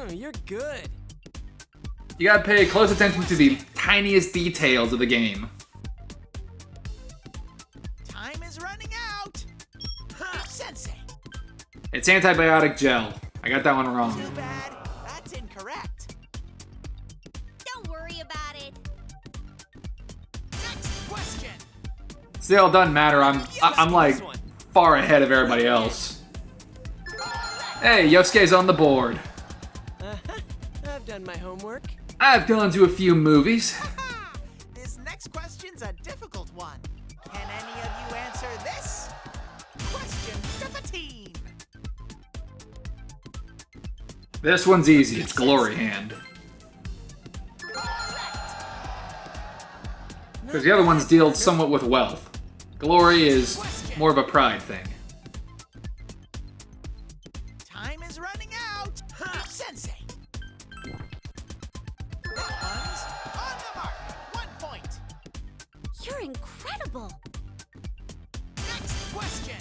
You're good. You gotta pay close attention to the tiniest details of the game. Time is running out. Sensei. It's antibiotic gel. I got that one wrong. Too bad. That's incorrect. Don't worry about it. Next question. Still, it doesn't matter. I'm like far ahead of everybody else. Hey, Yosuke's on the board. I've done my homework. I've gone to a few movies. This next question's a difficult one. Can any of you answer this? Question 15. This one's easy. It's Glory Hand. Because the other ones deal somewhat with wealth. Glory is more of a pride thing. Time is running out. Sensei. That one's on the mark. 1 point. You're incredible. Next question.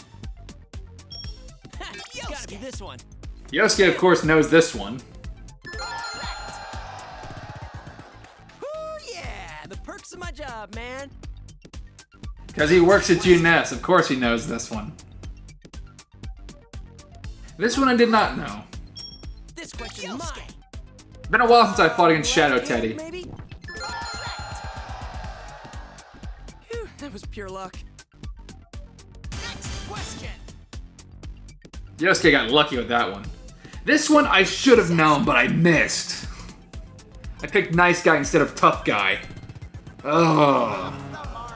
Gotta be this one. Yosuke, of course, knows this one. Ooh, yeah, the perks of my job, man. Because he works at GNS, of course he knows this one. This one I did not know. This question's mine. Been a while since I fought against Shadow Teddy. Maybe? pure luck. Next question. Yosuke got lucky with that one. This one I should have known, but I missed. I picked nice guy instead of tough guy. Ugh.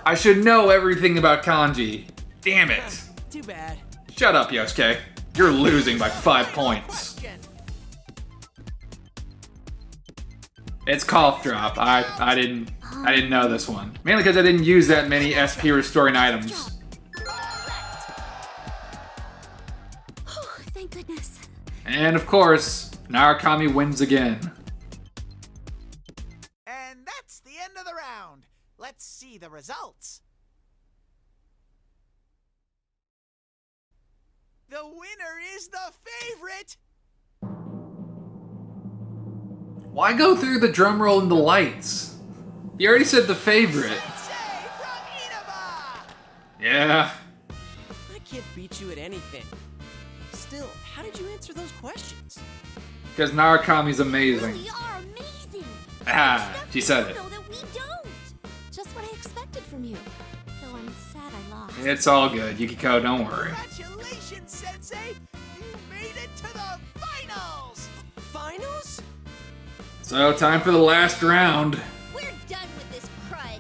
I should know everything about kanji. Damn it. Too bad. Shut up, Yosuke. You're losing by 5 points. Question. It's cough drop. I didn't know this one. Mainly because I didn't use that many SP restoring items. Oh, thank goodness. And of course, Narukami wins again. And that's the end of the round. Let's see the results. The winner is the favorite. Why go through the drum roll and the lights? You already said the favorite. Sensei from Inaba. Yeah. I can't beat you at anything. Still, how did you answer those questions? Because Narukami's amazing. We are amazing. Ah, Stuff she said you it. know that we don't. Just what I expected from you. Though I'm sad I lost. It's all good, Yukiko, don't worry. Congratulations, Sensei. You made it to the finals. Finals? So, time for the last round. We're done with this crud.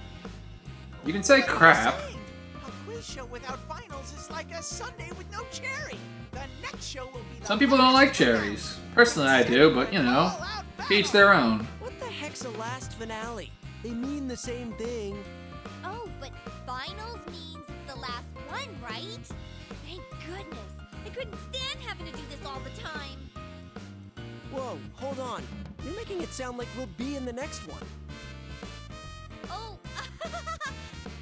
You can say crap. A quiz show without finals is like a sundae with no cherry. The next show will be the Some people don't like last finale. cherries. Personally, I do, but you know, All-out each battle. their own. What the heck's a last finale? They mean the same thing. Oh, but finals means it's the last one, right? Thank goodness. I couldn't stand having to do this all the time. Whoa, hold on. You're making it sound like we'll be in the next one. Oh,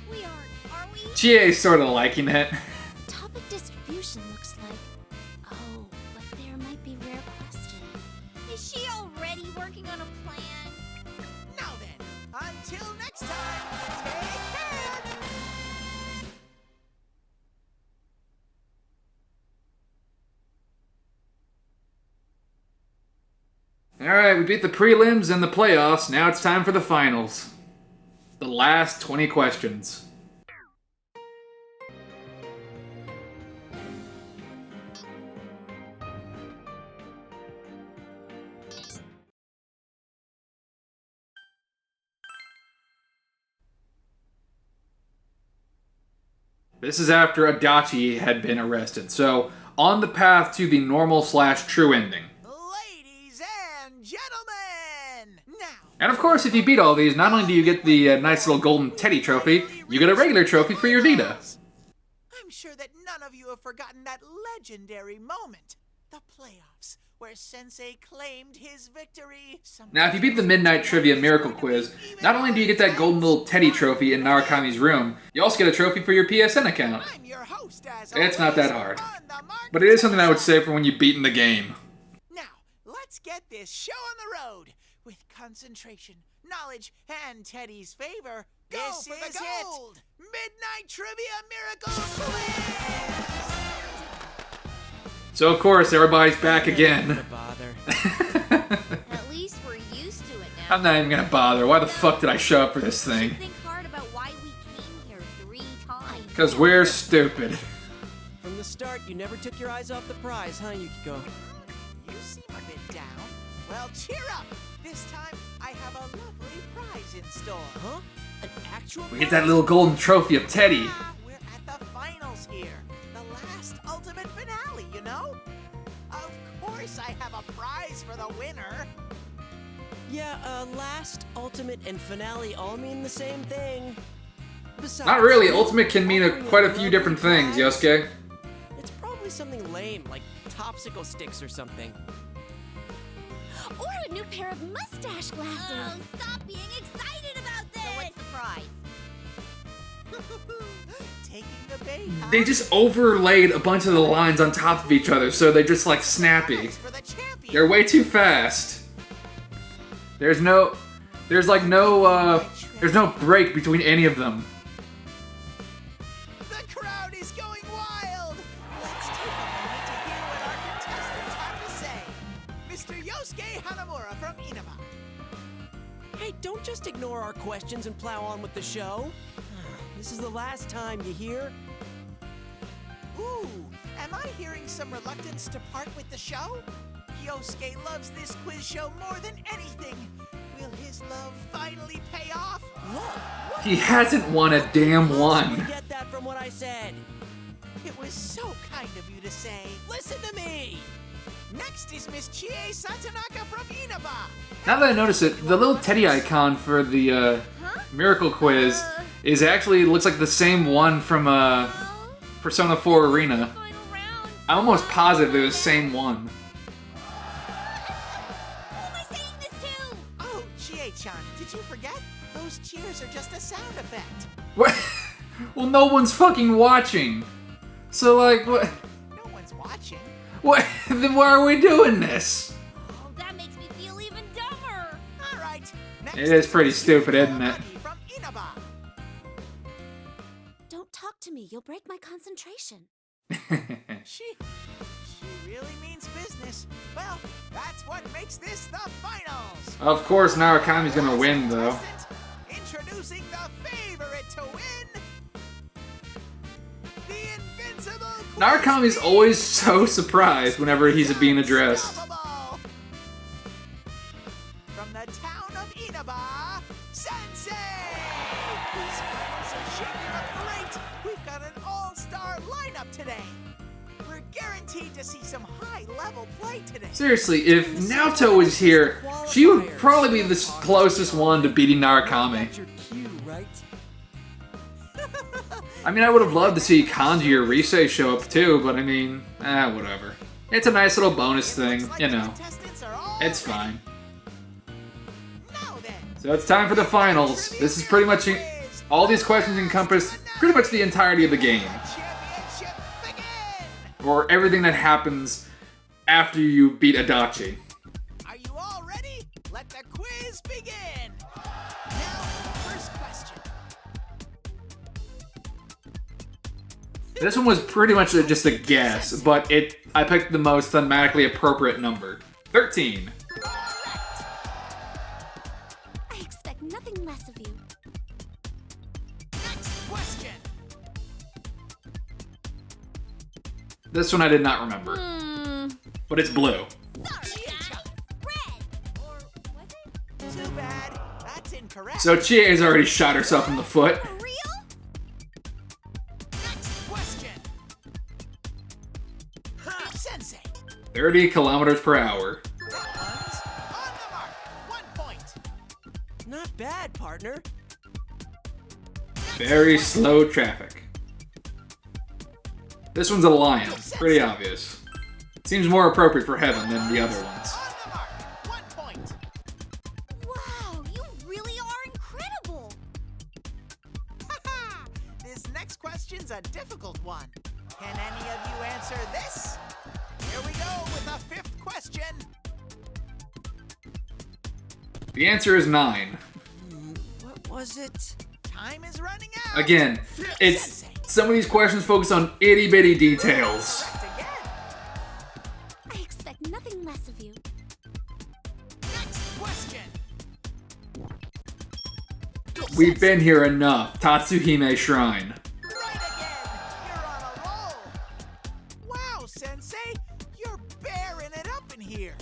we aren't, are we? Chie's sort of liking it. Topic distribution looks like... Oh, but there might be rare questions. Is she already working on a plan? Now then, until next time, take care. Alright, we beat the prelims and the playoffs. Now it's time for the finals. The last 20 questions. This is after Adachi had been arrested, so on the path to the normal/true ending. Ladies and gentlemen, now. And of course, if you beat all these, not only do you get the nice little golden teddy trophy, you get a regular trophy for your Vita. I'm sure that none of you have forgotten that legendary moment. The playoffs, where Sensei claimed his victory. Now, if you beat the Midnight Trivia Miracle Quiz, not only do you get that golden little teddy trophy in Narukami's room, you also get a trophy for your PSN account. I'm your host, as It's not that always, hard. on the Mark But it is something I would Teddy say for when you've beaten the game. Now, let's get this show on the road. With concentration, knowledge, and Teddy's favor, this for the is gold. it! Midnight Trivia Miracle Quiz! So of course, everybody's back again. Bother. At least we're used to it now. I'm not even gonna bother. Why the fuck did I show up for this thing? Think hard about why we came here 3 times. Because we're stupid. From the start, you never took your eyes off the prize, huh, Yukiko? You seem a bit down. Well, cheer up! This time, I have a lovely prize in store. Huh? An actual We get that little golden trophy of Teddy. Ah, we're at the finals here. The last ultimate finale, you know? Of course I have a prize for the winner. Yeah, last, ultimate, and finale all mean the same thing. Besides, Not really. Ultimate can mean offering quite a lovely few different things, prize, Yosuke. It's probably something lame, like popsicle sticks or something. Or a new pair of mustache glasses. Oh, stop being excited about this. So what's the prize? Taking the bait, huh? They just overlaid a bunch of the lines on top of each other, so they're just like snappy. Prize for the champion. They're way too fast. There's no break between any of them. The crowd is going wild. Let's take a moment to hear what our contestants have to say. Mr. Yosuke Hanamura from Inaba. Hey, don't just ignore our questions and plow on with the show. This is the last time, you hear? Ooh, am I hearing some reluctance to part with the show? Yosuke loves this quiz show more than anything. Will his love finally pay off? Look! He hasn't won a damn You one. get that from what I said. It was so kind of you to say. Listen to me! Next is Miss Chie Satonaka from Inaba. Now that I notice it, the little Teddy icon for the Miracle Quiz is actually looks like the same one from Persona 4 Arena. Final round. I'm almost positive they're the same one. Who am I saying this to? Oh, Chie-chan, did you forget? Those cheers are just a sound effect. What? Well, no one's fucking watching. So, like, what? No one's watching. What? Then why are we doing this? Oh, that makes me feel even dumber. All right. Next It is pretty Miss stupid, isn't it? Izanagi from Inaba. Don't talk to me. You'll break my concentration. She really means business. Well, that's what makes this the finals. Of course, Narukami's gonna win, though. Introducing the favorite to win, the invincible Queen Narukami's Bee. always so surprised whenever he's being addressed. Unstoppable. From the town of Inaba, Sensei! These finals are shaping up great. We've got an all-star lineup today. We're guaranteed to see some high-level play today. Seriously, if Naoto was here, she would probably be the closest one to beating Narukami. That's your cue, right? I mean, I would have loved to see Kanji or Rise show up too, but I mean, whatever. It's a nice little bonus thing, Looks like you the know. contestants are all It's ready. fine. Now then, So it's time for the finals. This is pretty much all these questions encompass pretty much the entirety of the game, championship begin! or everything that happens after you beat Adachi. Are you all ready? Let the quiz begin! Now, first question. This one was pretty much just a guess, but I picked the most thematically appropriate number. 13. I expect nothing less of you. Next question. This one I did not remember, but it's blue. Sorry, guys. Red. Or was it? Too bad. That's incorrect. So Chie has already shot herself in the foot. For real? Next question. Sensei. 30 kilometers per hour. That one's on the mark. 1 point. Not bad, partner. Very slow traffic. This one's a lion. Pretty obvious. Seems more appropriate for heaven than the other ones. On the mark. 1 point. Wow, you really are incredible. Haha! This next question's a difficult one. Can any of you answer this? Here we go with the 5th question. The answer is 9. What was it? Time is running out. Again, it's some of these questions focus on itty bitty details. Correct again. I expect nothing less of you. Next question. We've been here enough. Tatsuhime Shrine. Right again. You're on a roll. Wow, Sensei, you're bearing it up in here.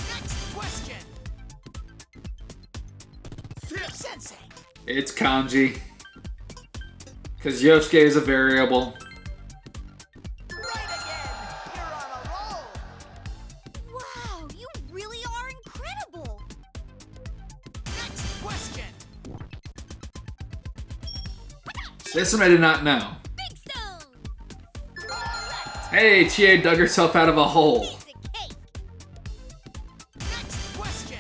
Next question. Sensei. It's kanji. Because Yosuke is a variable. Right again. You're on a roll. Wow, you really are incredible. Next question. This one I did not know. Big stone. Correct. Hey, Chie dug herself out of a hole. Piece of cake. Next question.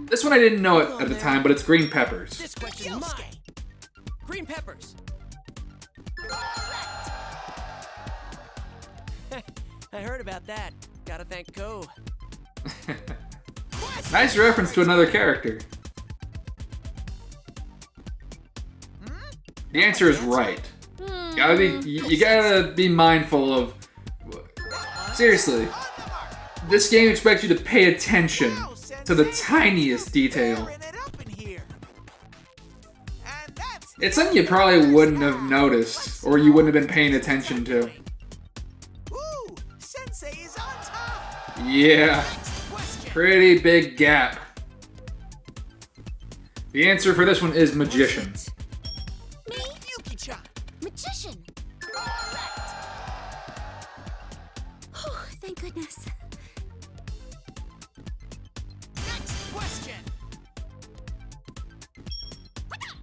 This one I didn't know it at the time, but it's green peppers. This question's mine. Yosuke. Green peppers. I heard about that. Gotta thank Ko. Question. Nice reference to another character. The answer is right. You gotta be mindful of. Seriously, On the mark. this game expects you to pay attention Wow, Sensei, to the tiniest detail. Tearing it up in here. And that's the It's something you probably wouldn't have noticed, or you wouldn't have been paying attention to. Ooh, Sensei is on top. Yeah, Next question. pretty big gap. The answer for this one is magician. Me? Yuki-chan. Magician. Oh, thank goodness. Next question.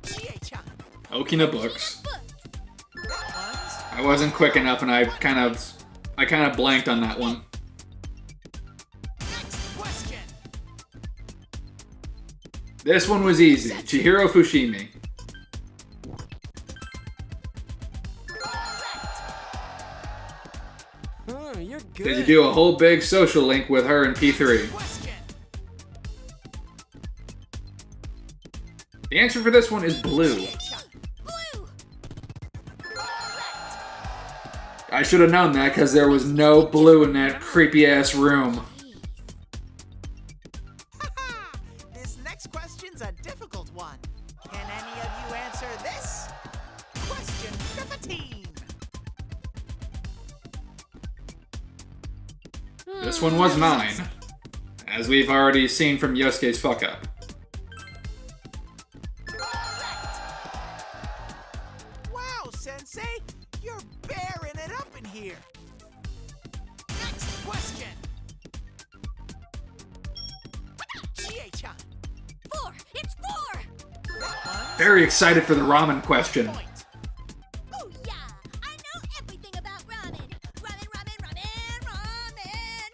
Chie-chan. Okina books. That I wasn't quick enough, and I kind of blanked on that one. one's next question. This one was easy. Chihiro Fushimi. You're good. Did you do a whole big social link with her in P3? Question. The answer for this one is blue. Chie-chan. Blue. I should have known that because there was no blue in that creepy ass room. Haha! This next question's a difficult one. Can any of you answer this? Question 15. This one was 9, as we've already seen from Yosuke's fuck up. Wow, Sensei, you're bearing it up in here. Next question. Chie-chan. 4. It's 4. That one's Very excited for the ramen question. point. Oh yeah, I know everything about ramen. Ramen, ramen, ramen, ramen,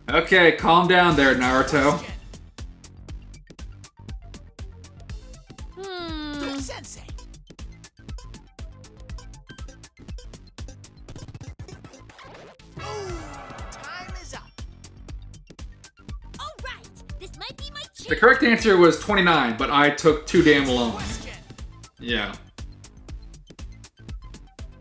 ramen. Okay, calm down there, Naruto. Question. Sensei. Ooh, time is up. All right, this might be my chance. The correct answer was 29, but I took too damn long. Question. Yeah.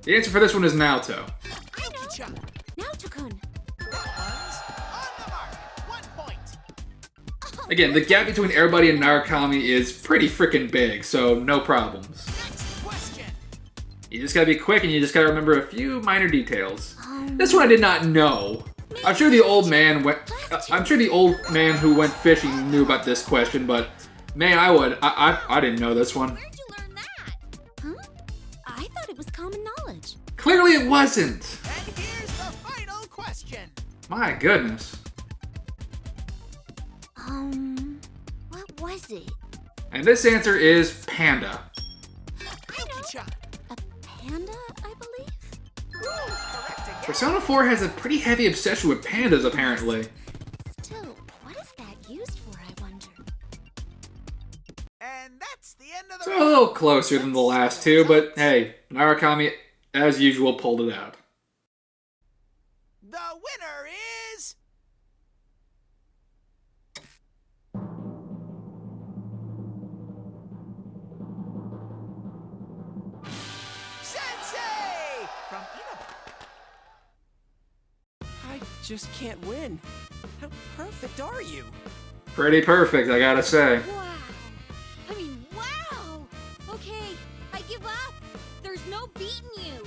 The answer for this one is Naoto. Yuki-chan. Now, Takun. That one's on the mark. 1 point. Again, the gap between everybody and Narukami is pretty freaking big, so no problems. Next question. You just gotta be quick and you just gotta remember a few minor details. This one I did not know. I'm sure the old man who went fishing knew about this question, but man, I didn't know this one. Where'd you learn that? Huh? I thought it was common knowledge. Clearly it wasn't. And here's the final question. My goodness. What was it? And this answer is panda. Yuki-chan. A panda, I believe? Ooh, correct again. Persona 4 has a pretty heavy obsession with pandas, apparently. Still, what is that used for, I wonder? And that's the end of the So a little closer than the last two, but hey, Narukami, as usual, pulled it out. The winner is Sensei from Inaba. I just can't win. How perfect are you? Pretty perfect, I gotta say. Wow! I mean, wow! Okay, I give up. There's no beating you.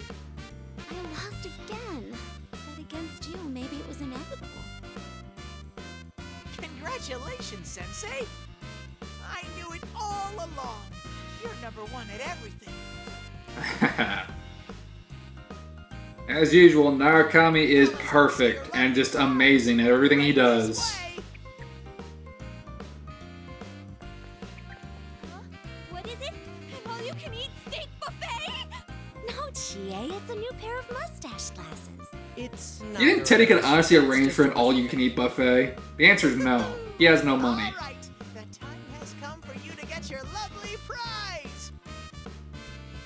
I lost again. But against you, maybe it was inevitable. Congratulations, Sensei. I knew it all along. You're number one at everything. As usual, Narukami is perfect and just amazing at everything he does. Way. Huh? What is it? An all-you-can-eat steak buffet? No, Chie, it's a new pair of mustache glasses. It's not. You think Teddy could honestly arrange for an all-you-can-eat buffet? The answer is no. He has no money. All right, the time has come for you to get your lovely prize.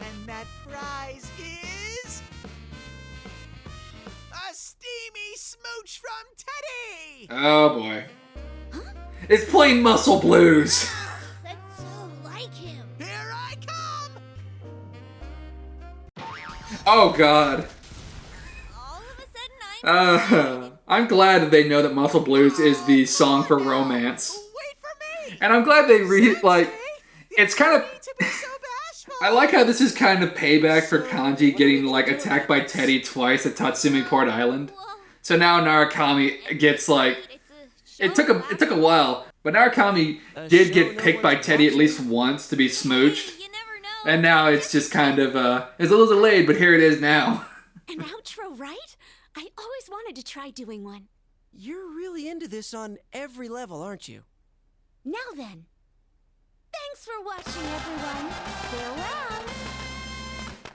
And that prize is a steamy smooch from Teddy. Oh boy. It's plain muscle blues. That's so like him. Here I come. Oh god. All of a sudden, I'm I'm glad that they know that Muscle Blues is the song for romance. Wait for me! And I'm glad they it's kind of... To be so bashful. I like how this is kind of payback for Kanji getting, like, attacked by Teddy twice at Tatsumi Port Island. So now Narukami gets, like... It took a while, but Narukami did get picked by Teddy at least once to be smooched. You never know. And now it's just kind of, it's a little delayed, but here it is now. An outro, right? I always wanted to try doing one. You're really into this on every level, aren't you? Now then. Thanks for watching, everyone. Farewell.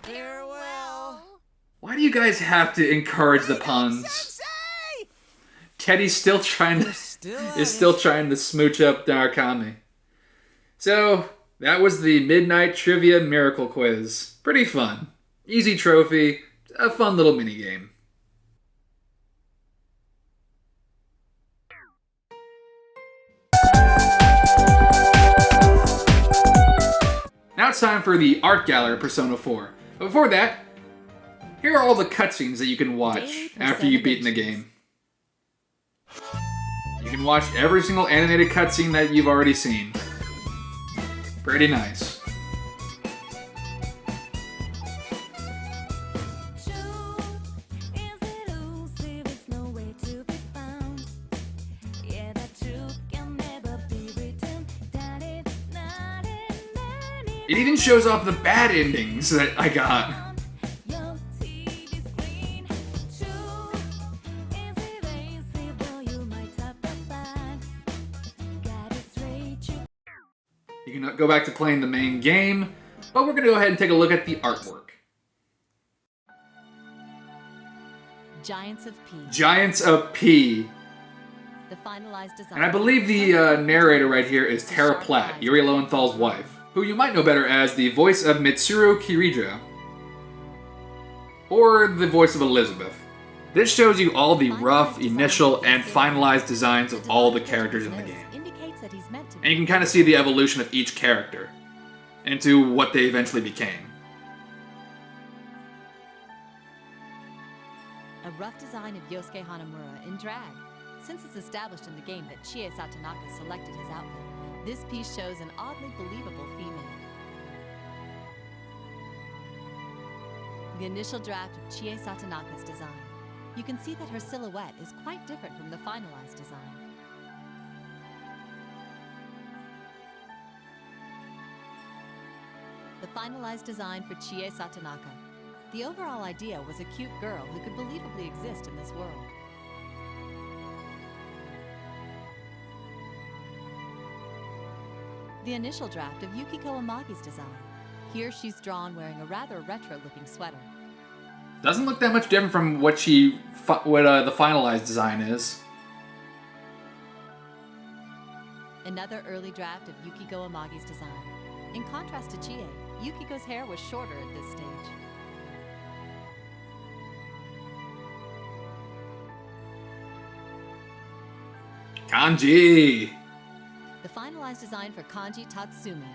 Farewell. Why do you guys have to encourage the puns? Sensei! Teddy's still trying to... is still trying to smooch up Narukami. So, that was the Midnight Trivia Miracle Quiz. Pretty fun. Easy trophy, a fun little minigame. Now it's time for the Art Gallery of Persona 4. But before that, here are all the cutscenes that you can watch after you've beaten the game. You can watch every single animated cutscene that you've already seen. Pretty nice. It even shows off the bad endings that I got. You can go back to playing the main game, but we're going to go ahead and take a look at the artwork. Giants of P. Giants of P. The finalized design. And I believe the narrator right here is Tara Platt, Yuri Lowenthal's wife, who you might know better as the voice of Mitsuru Kirija, or the voice of Elizabeth. This shows you all the rough, initial, and finalized designs of all the characters in the game. And you can kind of see the evolution of each character into what they eventually became. A rough design of Yosuke Hanamura in drag. Since it's established in the game that Chie Satonaka selected his outfit, this piece shows an oddly believable female. The initial draft of Chie Satonaka's design. You can see that her silhouette is quite different from the finalized design. The finalized design for Chie Satonaka. The overall idea was a cute girl who could believably exist in this world. The initial draft of Yukiko Amagi's design. Here she's drawn wearing a rather retro-looking sweater. Doesn't look that much different from what the finalized design is. Another early draft of Yukiko Amagi's design. In contrast to Chie, Yukiko's hair was shorter at this stage. Kanji! The finalized design for Kanji Tatsumi.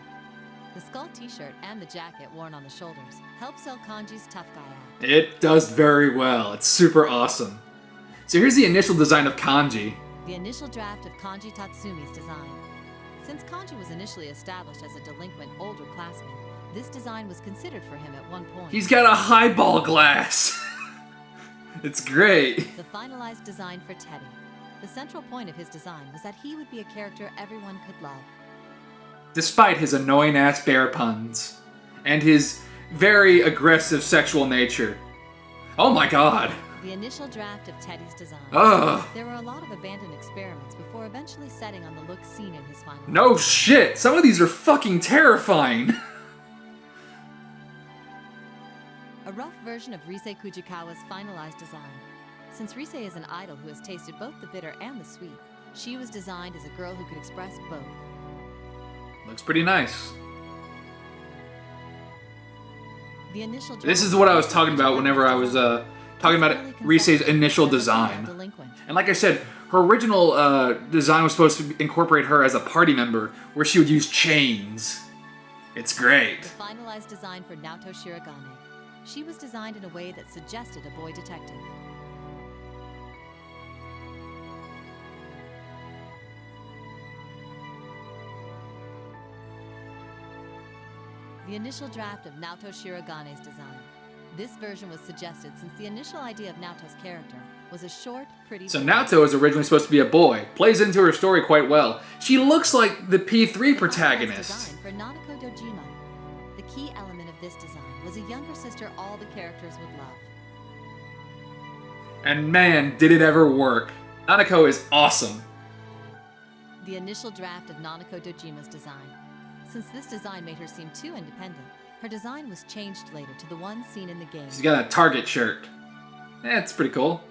The skull t-shirt and the jacket worn on the shoulders help sell Kanji's tough guy out. It does very well. It's super awesome. So here's the initial design of Kanji. The initial draft of Kanji Tatsumi's design. Since Kanji was initially established as a delinquent older classman, this design was considered for him at one point. He's got a highball glass. It's great. The finalized design for Teddy. The central point of his design was that he would be a character everyone could love. Despite his annoying-ass bear puns, and his very aggressive sexual nature. Oh my god! The initial draft of Teddy's design. Ugh! There were a lot of abandoned experiments before eventually setting on the look seen in his final. No shit! Some of these are fucking terrifying! A rough version of Rise Kujikawa's finalized design. Since Rise is an idol who has tasted both the bitter and the sweet, she was designed as a girl who could express both. Looks pretty nice. The initial This is what I was talking about whenever I was talking about Rise's initial design. And like I said, her original design was supposed to incorporate her as a party member, where she would use chains. It's great. The finalized design for Naoto Shirogane. She was designed in a way that suggested a boy detective. The initial draft of Naoto Shiragane's design. This version was suggested since the initial idea of Naoto's character was a short, pretty... So Naoto was originally supposed to be a boy. Plays into her story quite well. She looks like the P3 protagonist. Design for Nanako Dojima. The key element of this design was a younger sister all the characters would love. And man, did it ever work. Nanako is awesome. The initial draft of Nanako Dojima's design. Since this design made her seem too independent, her design was changed later to the one seen in the game. She's got a Target shirt. It's pretty cool.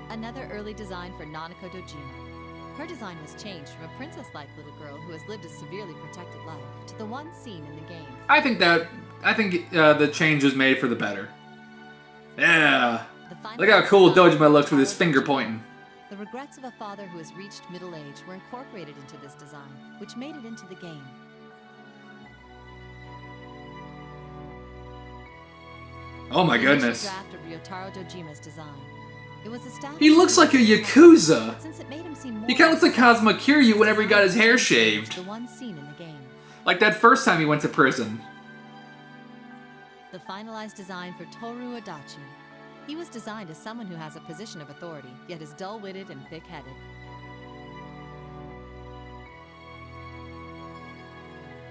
Another early design for Nanako Dojima. Her design was changed from a princess-like little girl who has lived a severely protected life to the one seen in the game. I think the change was made for the better. Yeah. Look how cool Dojima looks with his finger pointing. The regrets of a father who has reached middle age were incorporated into this design, which made it into the game. Oh my The initial goodness. draft of Ryotaro Dojima's design. It was established. He looks like a Yakuza. But since it made him seem more He kind of looks like Kazuma Kiryu whenever he got his hair shaved. The one seen in the game. Like that first time he went to prison. The finalized design for Toru Adachi. He was designed as someone who has a position of authority, yet is dull-witted and thick-headed.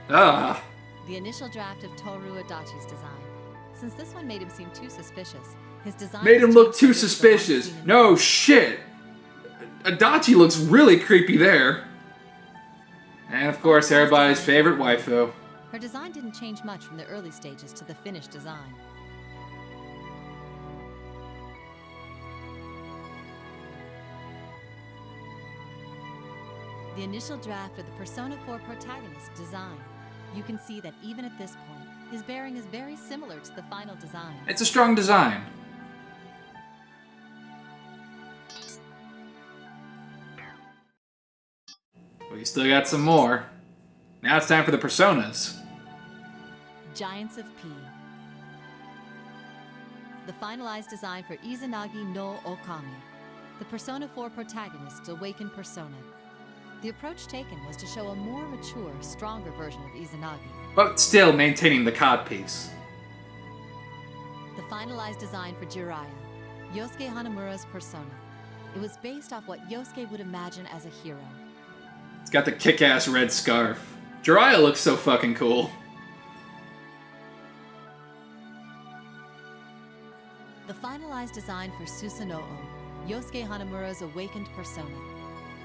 Ah. The initial draft of Toru Adachi's design. Since this one made him seem too suspicious, his design Made him was look changed too to the one suspicious. seen in No shit. Adachi looks really creepy there. And of course, everybody's favorite waifu. Her design didn't change much from the early stages to the finished design. The initial draft of the Persona 4 protagonist design. You can see that even at this point, his bearing is very similar to the final design. It's a strong design. We still got some more. Now it's time for the personas. Giants of P. The finalized design for Izanagi-no-Okami, the Persona 4 protagonist's awakened persona. The approach taken was to show a more mature, stronger version of Izanagi. But still maintaining the codpiece. The finalized design for Jiraiya, Yosuke Hanamura's persona. It was based off what Yosuke would imagine as a hero. It's got the kick-ass red scarf. Jiraiya looks so fucking cool. The finalized design for Susanoo, Yosuke Hanamura's awakened persona.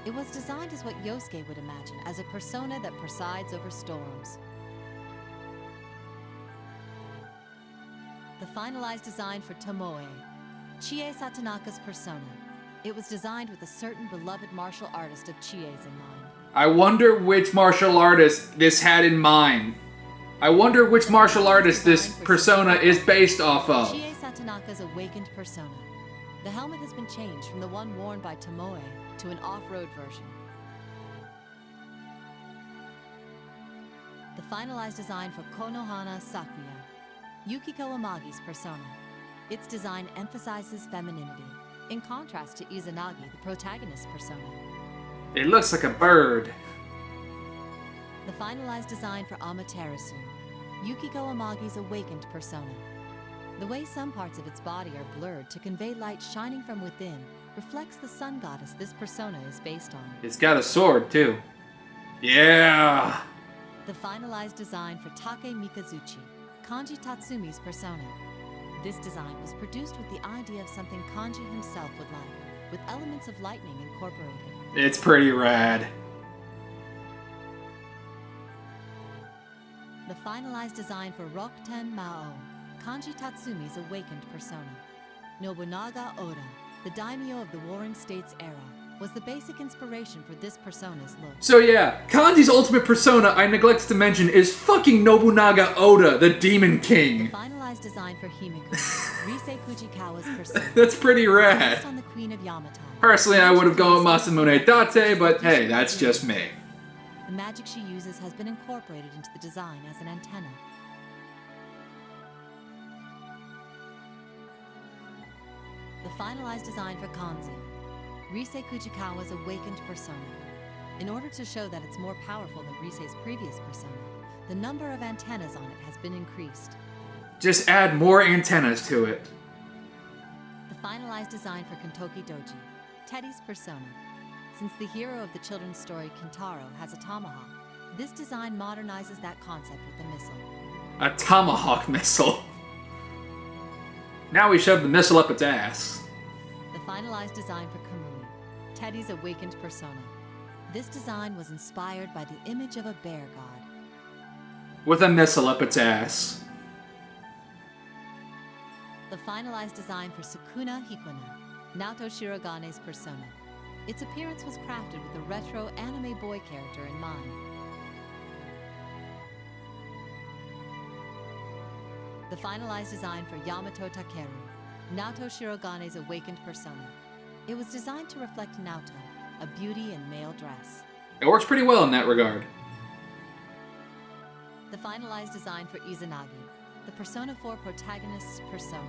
It was designed as what Yosuke would imagine as a persona that presides over storms. The finalized design for Tomoe, Chie Satonaka's persona. It was designed with a certain beloved martial artist of Chie's in mind. I wonder which martial artist this had in mind. I wonder which martial artist this persona is based off of. Chie Satonaka's awakened persona. The helmet has been changed from the one worn by Tomoe to an off-road version. The finalized design for Konohana Sakuya, Yukiko Amagi's persona. Its design emphasizes femininity, in contrast to Izanagi, the protagonist's persona. It looks like a bird. The finalized design for Amaterasu, Yukiko Amagi's awakened persona. The way some parts of its body are blurred to convey light shining from within reflects the sun goddess this persona is based on. It's got a sword, too. Yeah! The finalized design for Take Mikazuchi, Kanji Tatsumi's persona. This design was produced with the idea of something Kanji himself would like, with elements of lightning incorporated. It's pretty rad. The finalized design for Rokuten Mao, Kanji Tatsumi's awakened persona. Nobunaga Oda, the daimyo of the Warring States era, was the basic inspiration for this persona's look. So yeah, Kanji's ultimate persona, I neglected to mention, is fucking Nobunaga Oda, the Demon King. The finalized design for Himiko, Rise Fujikawa's persona. That's pretty rad. Based on the Queen of Yamatai. Personally, I would have gone with Masamune Date, but hey, that's just me. The magic she uses has been incorporated into the design as an antenna. The finalized design for Kanzio, Rise Fujikawa's awakened persona. In order to show that it's more powerful than Rise's previous persona, the number of antennas on it has been increased. Just add more antennas to it. The finalized design for Kentoki Doji, Teddy's persona. Since the hero of the children's story, Kintaro, has a tomahawk, this design modernizes that concept with a missile. A tomahawk missile. Now we shove the missile up its ass. The finalized design for Kamui, Teddy's awakened persona. This design was inspired by the image of a bear god. With a missile up its ass. The finalized design for Sukuna Hikona, Naoto Shirogane's persona. Its appearance was crafted with a retro anime boy character in mind. The finalized design for Yamato Takeru, Naoto Shirogane's awakened persona. It was designed to reflect Naoto, a beauty in male dress. It works pretty well in that regard. The finalized design for Izanagi, the Persona 4 protagonist's persona.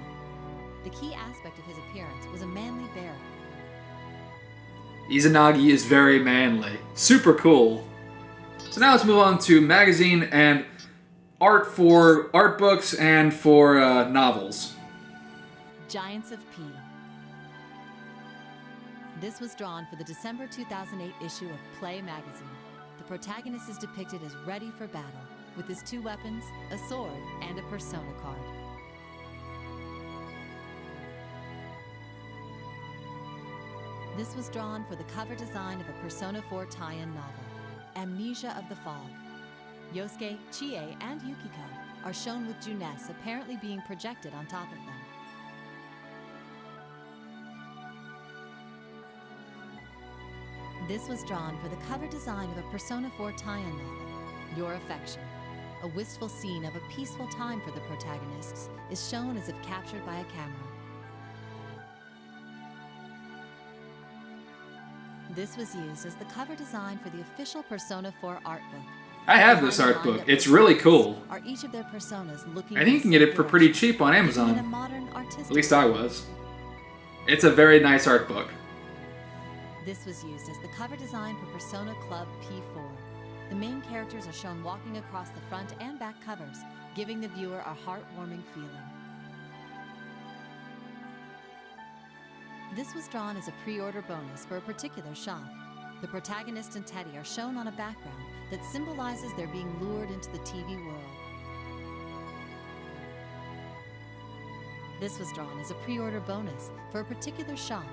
The key aspect of his appearance was a manly bearer. Izanagi is very manly. Super cool. So now let's move on to magazine and art for art books and for novels. Giants of P. This was drawn for the December 2008 issue of Play magazine. The protagonist is depicted as ready for battle, with his 2 weapons, a sword, and a persona card. This was drawn for the cover design of a Persona 4 tie-in novel, Amnesia of the Fog. Yosuke, Chie, and Yukiko are shown with Junes apparently being projected on top of them. This was drawn for the cover design of a Persona 4 tie-in novel, Your Affection. A wistful scene of a peaceful time for the protagonists is shown as if captured by a camera. This was used as the cover design for the official Persona 4 art book. I have this art book. It's really cool. Are each of their personas looking I think you can get it for pretty cheap on in a Amazon. modern artistic. At least I was. It's a very nice art book. This was used as the cover design for Persona Club P4. The main characters are shown walking across the front and back covers, giving the viewer a heartwarming feeling. This was drawn as a pre-order bonus for a particular shop. The protagonist and Teddy are shown on a background that symbolizes their being lured into the TV world. This was drawn as a pre-order bonus for a particular shop.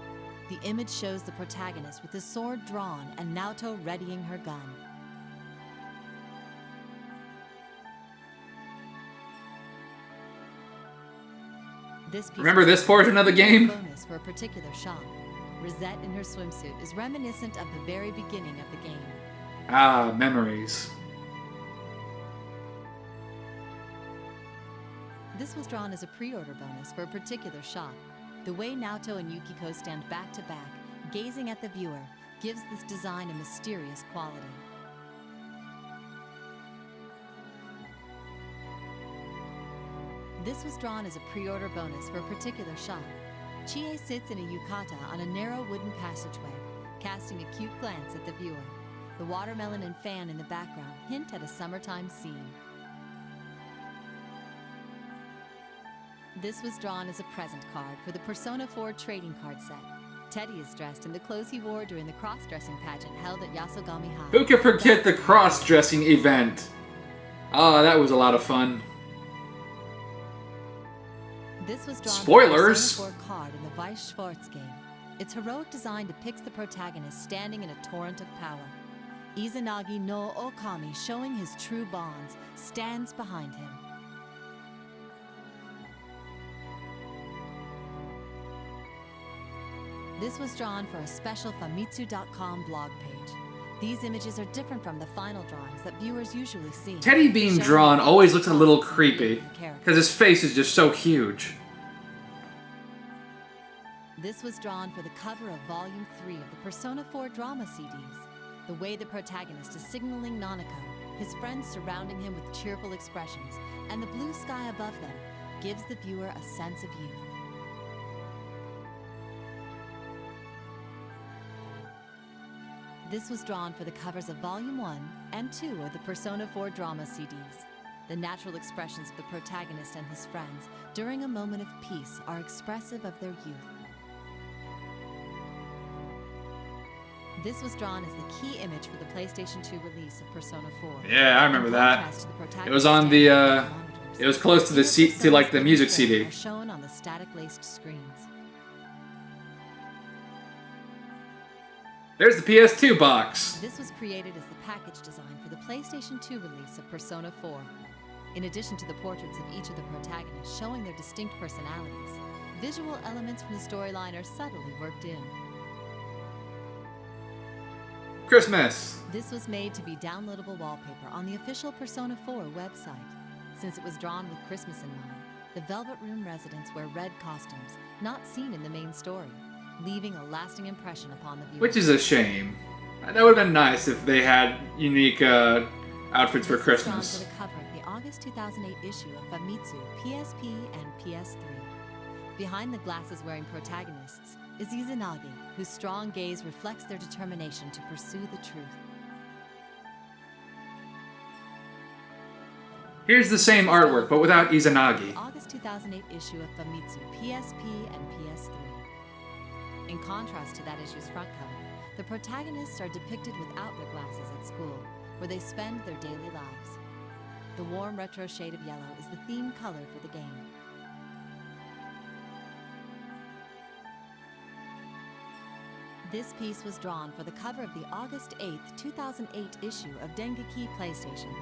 The image shows the protagonist with his sword drawn and Naoto readying her gun. Remember this portion of the game? Bonus for a particular shop. Rosette in her swimsuit is reminiscent of the very beginning of the game. Ah, memories. This was drawn as a pre-order bonus for a particular shop. The way Naoto and Yukiko stand back to back, gazing at the viewer, gives this design a mysterious quality. This was drawn as a pre-order bonus for a particular shop. Chie sits in a yukata on a narrow wooden passageway, casting a cute glance at the viewer. The watermelon and fan in the background hint at a summertime scene. This was drawn as a present card for the Persona 4 trading card set. Teddy is dressed in the clothes he wore during the cross-dressing pageant held at Yasogami High. Who can forget the cross-dressing event? Ah, that was a lot of fun. This was drawn Spoilers! for the Persona 4 card in the Weiss Schwarz game. Its heroic design depicts the protagonist standing in a torrent of power. Izanagi-no-Okami, showing his true bonds, stands behind him. This was drawn for a special Famitsu.com blog page. These images are different from the final drawings that viewers usually see. Teddy being drawn always looks a little creepy, because his face is just so huge. This was drawn for the cover of Volume 3 of the Persona 4 drama CDs. The way the protagonist is signaling Nanako, his friends surrounding him with cheerful expressions, and the blue sky above them, gives the viewer a sense of youth. This was drawn for the covers of Volume 1 and 2 of the Persona 4 drama CDs. The natural expressions of the protagonist and his friends during a moment of peace are expressive of their youth. This was drawn as the key image for the PlayStation 2 release of Persona 4. Yeah, I remember In that. contrast to the protagonist It was on the, monitors, it was close to the seat, to like the music CD. are shown on the static-laced screens. There's the PS2 box. This was created as the package design for the PlayStation 2 release of Persona 4. In addition to the portraits of each of the protagonists showing their distinct personalities, visual elements from the storyline are subtly worked in. Christmas. This was made to be downloadable wallpaper on the official Persona 4 website. Since it was drawn with Christmas in mind, the Velvet Room residents wear red costumes, not seen in the main story, leaving a lasting impression upon the viewer. Which is a shame. That would have been nice if they had unique outfits for This was drawn Christmas. for the cover of the August 2008 issue of Famitsu, PSP, and PS3. Behind the glasses-wearing protagonists is Izanagi, whose strong gaze reflects their determination to pursue the truth. Here's the same artwork, but without Izanagi. The August 2008 issue of Famitsu, PSP, and PS3. In contrast to that issue's front cover, the protagonists are depicted without their glasses at school, where they spend their daily lives. The warm retro shade of yellow is the theme color for the game. This piece was drawn for the cover of the August 8th, 2008 issue of Dengeki PlayStation.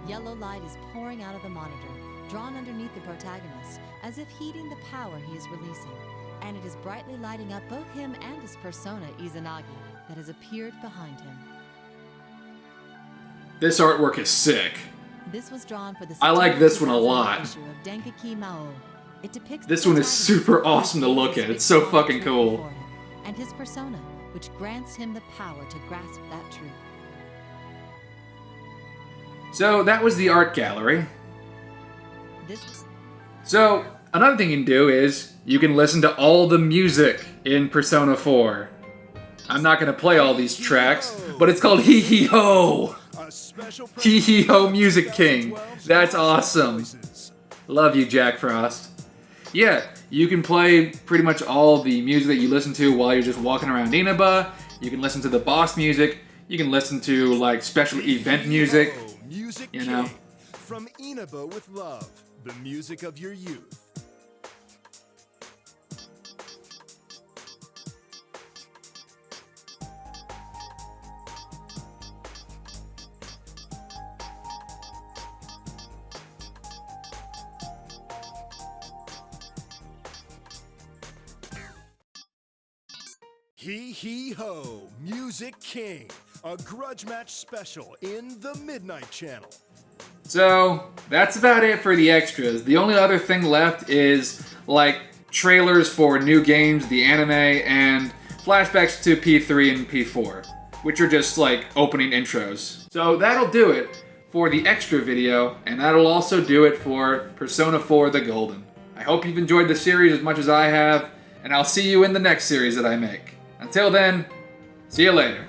Yellow light is pouring out of the monitor, drawn underneath the protagonist, as if heating the power he is releasing, and it is brightly lighting up both him and his persona, Izanagi, that has appeared behind him. This artwork is sick. This was drawn for the I like this one a 2008 lot. issue of Dengeki Mao. It depicts This the one is protagonist super who awesome to look at. It's so faces the fucking truth cool. before him, and his persona, which grants him the power to grasp that truth. So that was the art gallery. This So another thing you can do is you can listen to all the music in Persona 4. I'm not going to play all these tracks, but it's called Hee Hee Ho! Hee Hee Ho Music King. That's awesome. Love you, Jack Frost. Yeah, you can play pretty much all the music that you listen to while you're just walking around Inaba. You can listen to the boss music. You can listen to like special event music. Music You know. King. From Inaba with Love, the music of your youth. Hee Hee Ho, Music King, a grudge match special in the Midnight Channel. So that's about it for the extras. The only other thing left is like trailers for new games, the anime, and flashbacks to P3 and P4, which are just like opening intros. So that'll do it for the extra video, and that'll also do it for Persona 4 The Golden. I hope you've enjoyed the series as much as I have, and I'll see you in the next series that I make. Until then, see you later.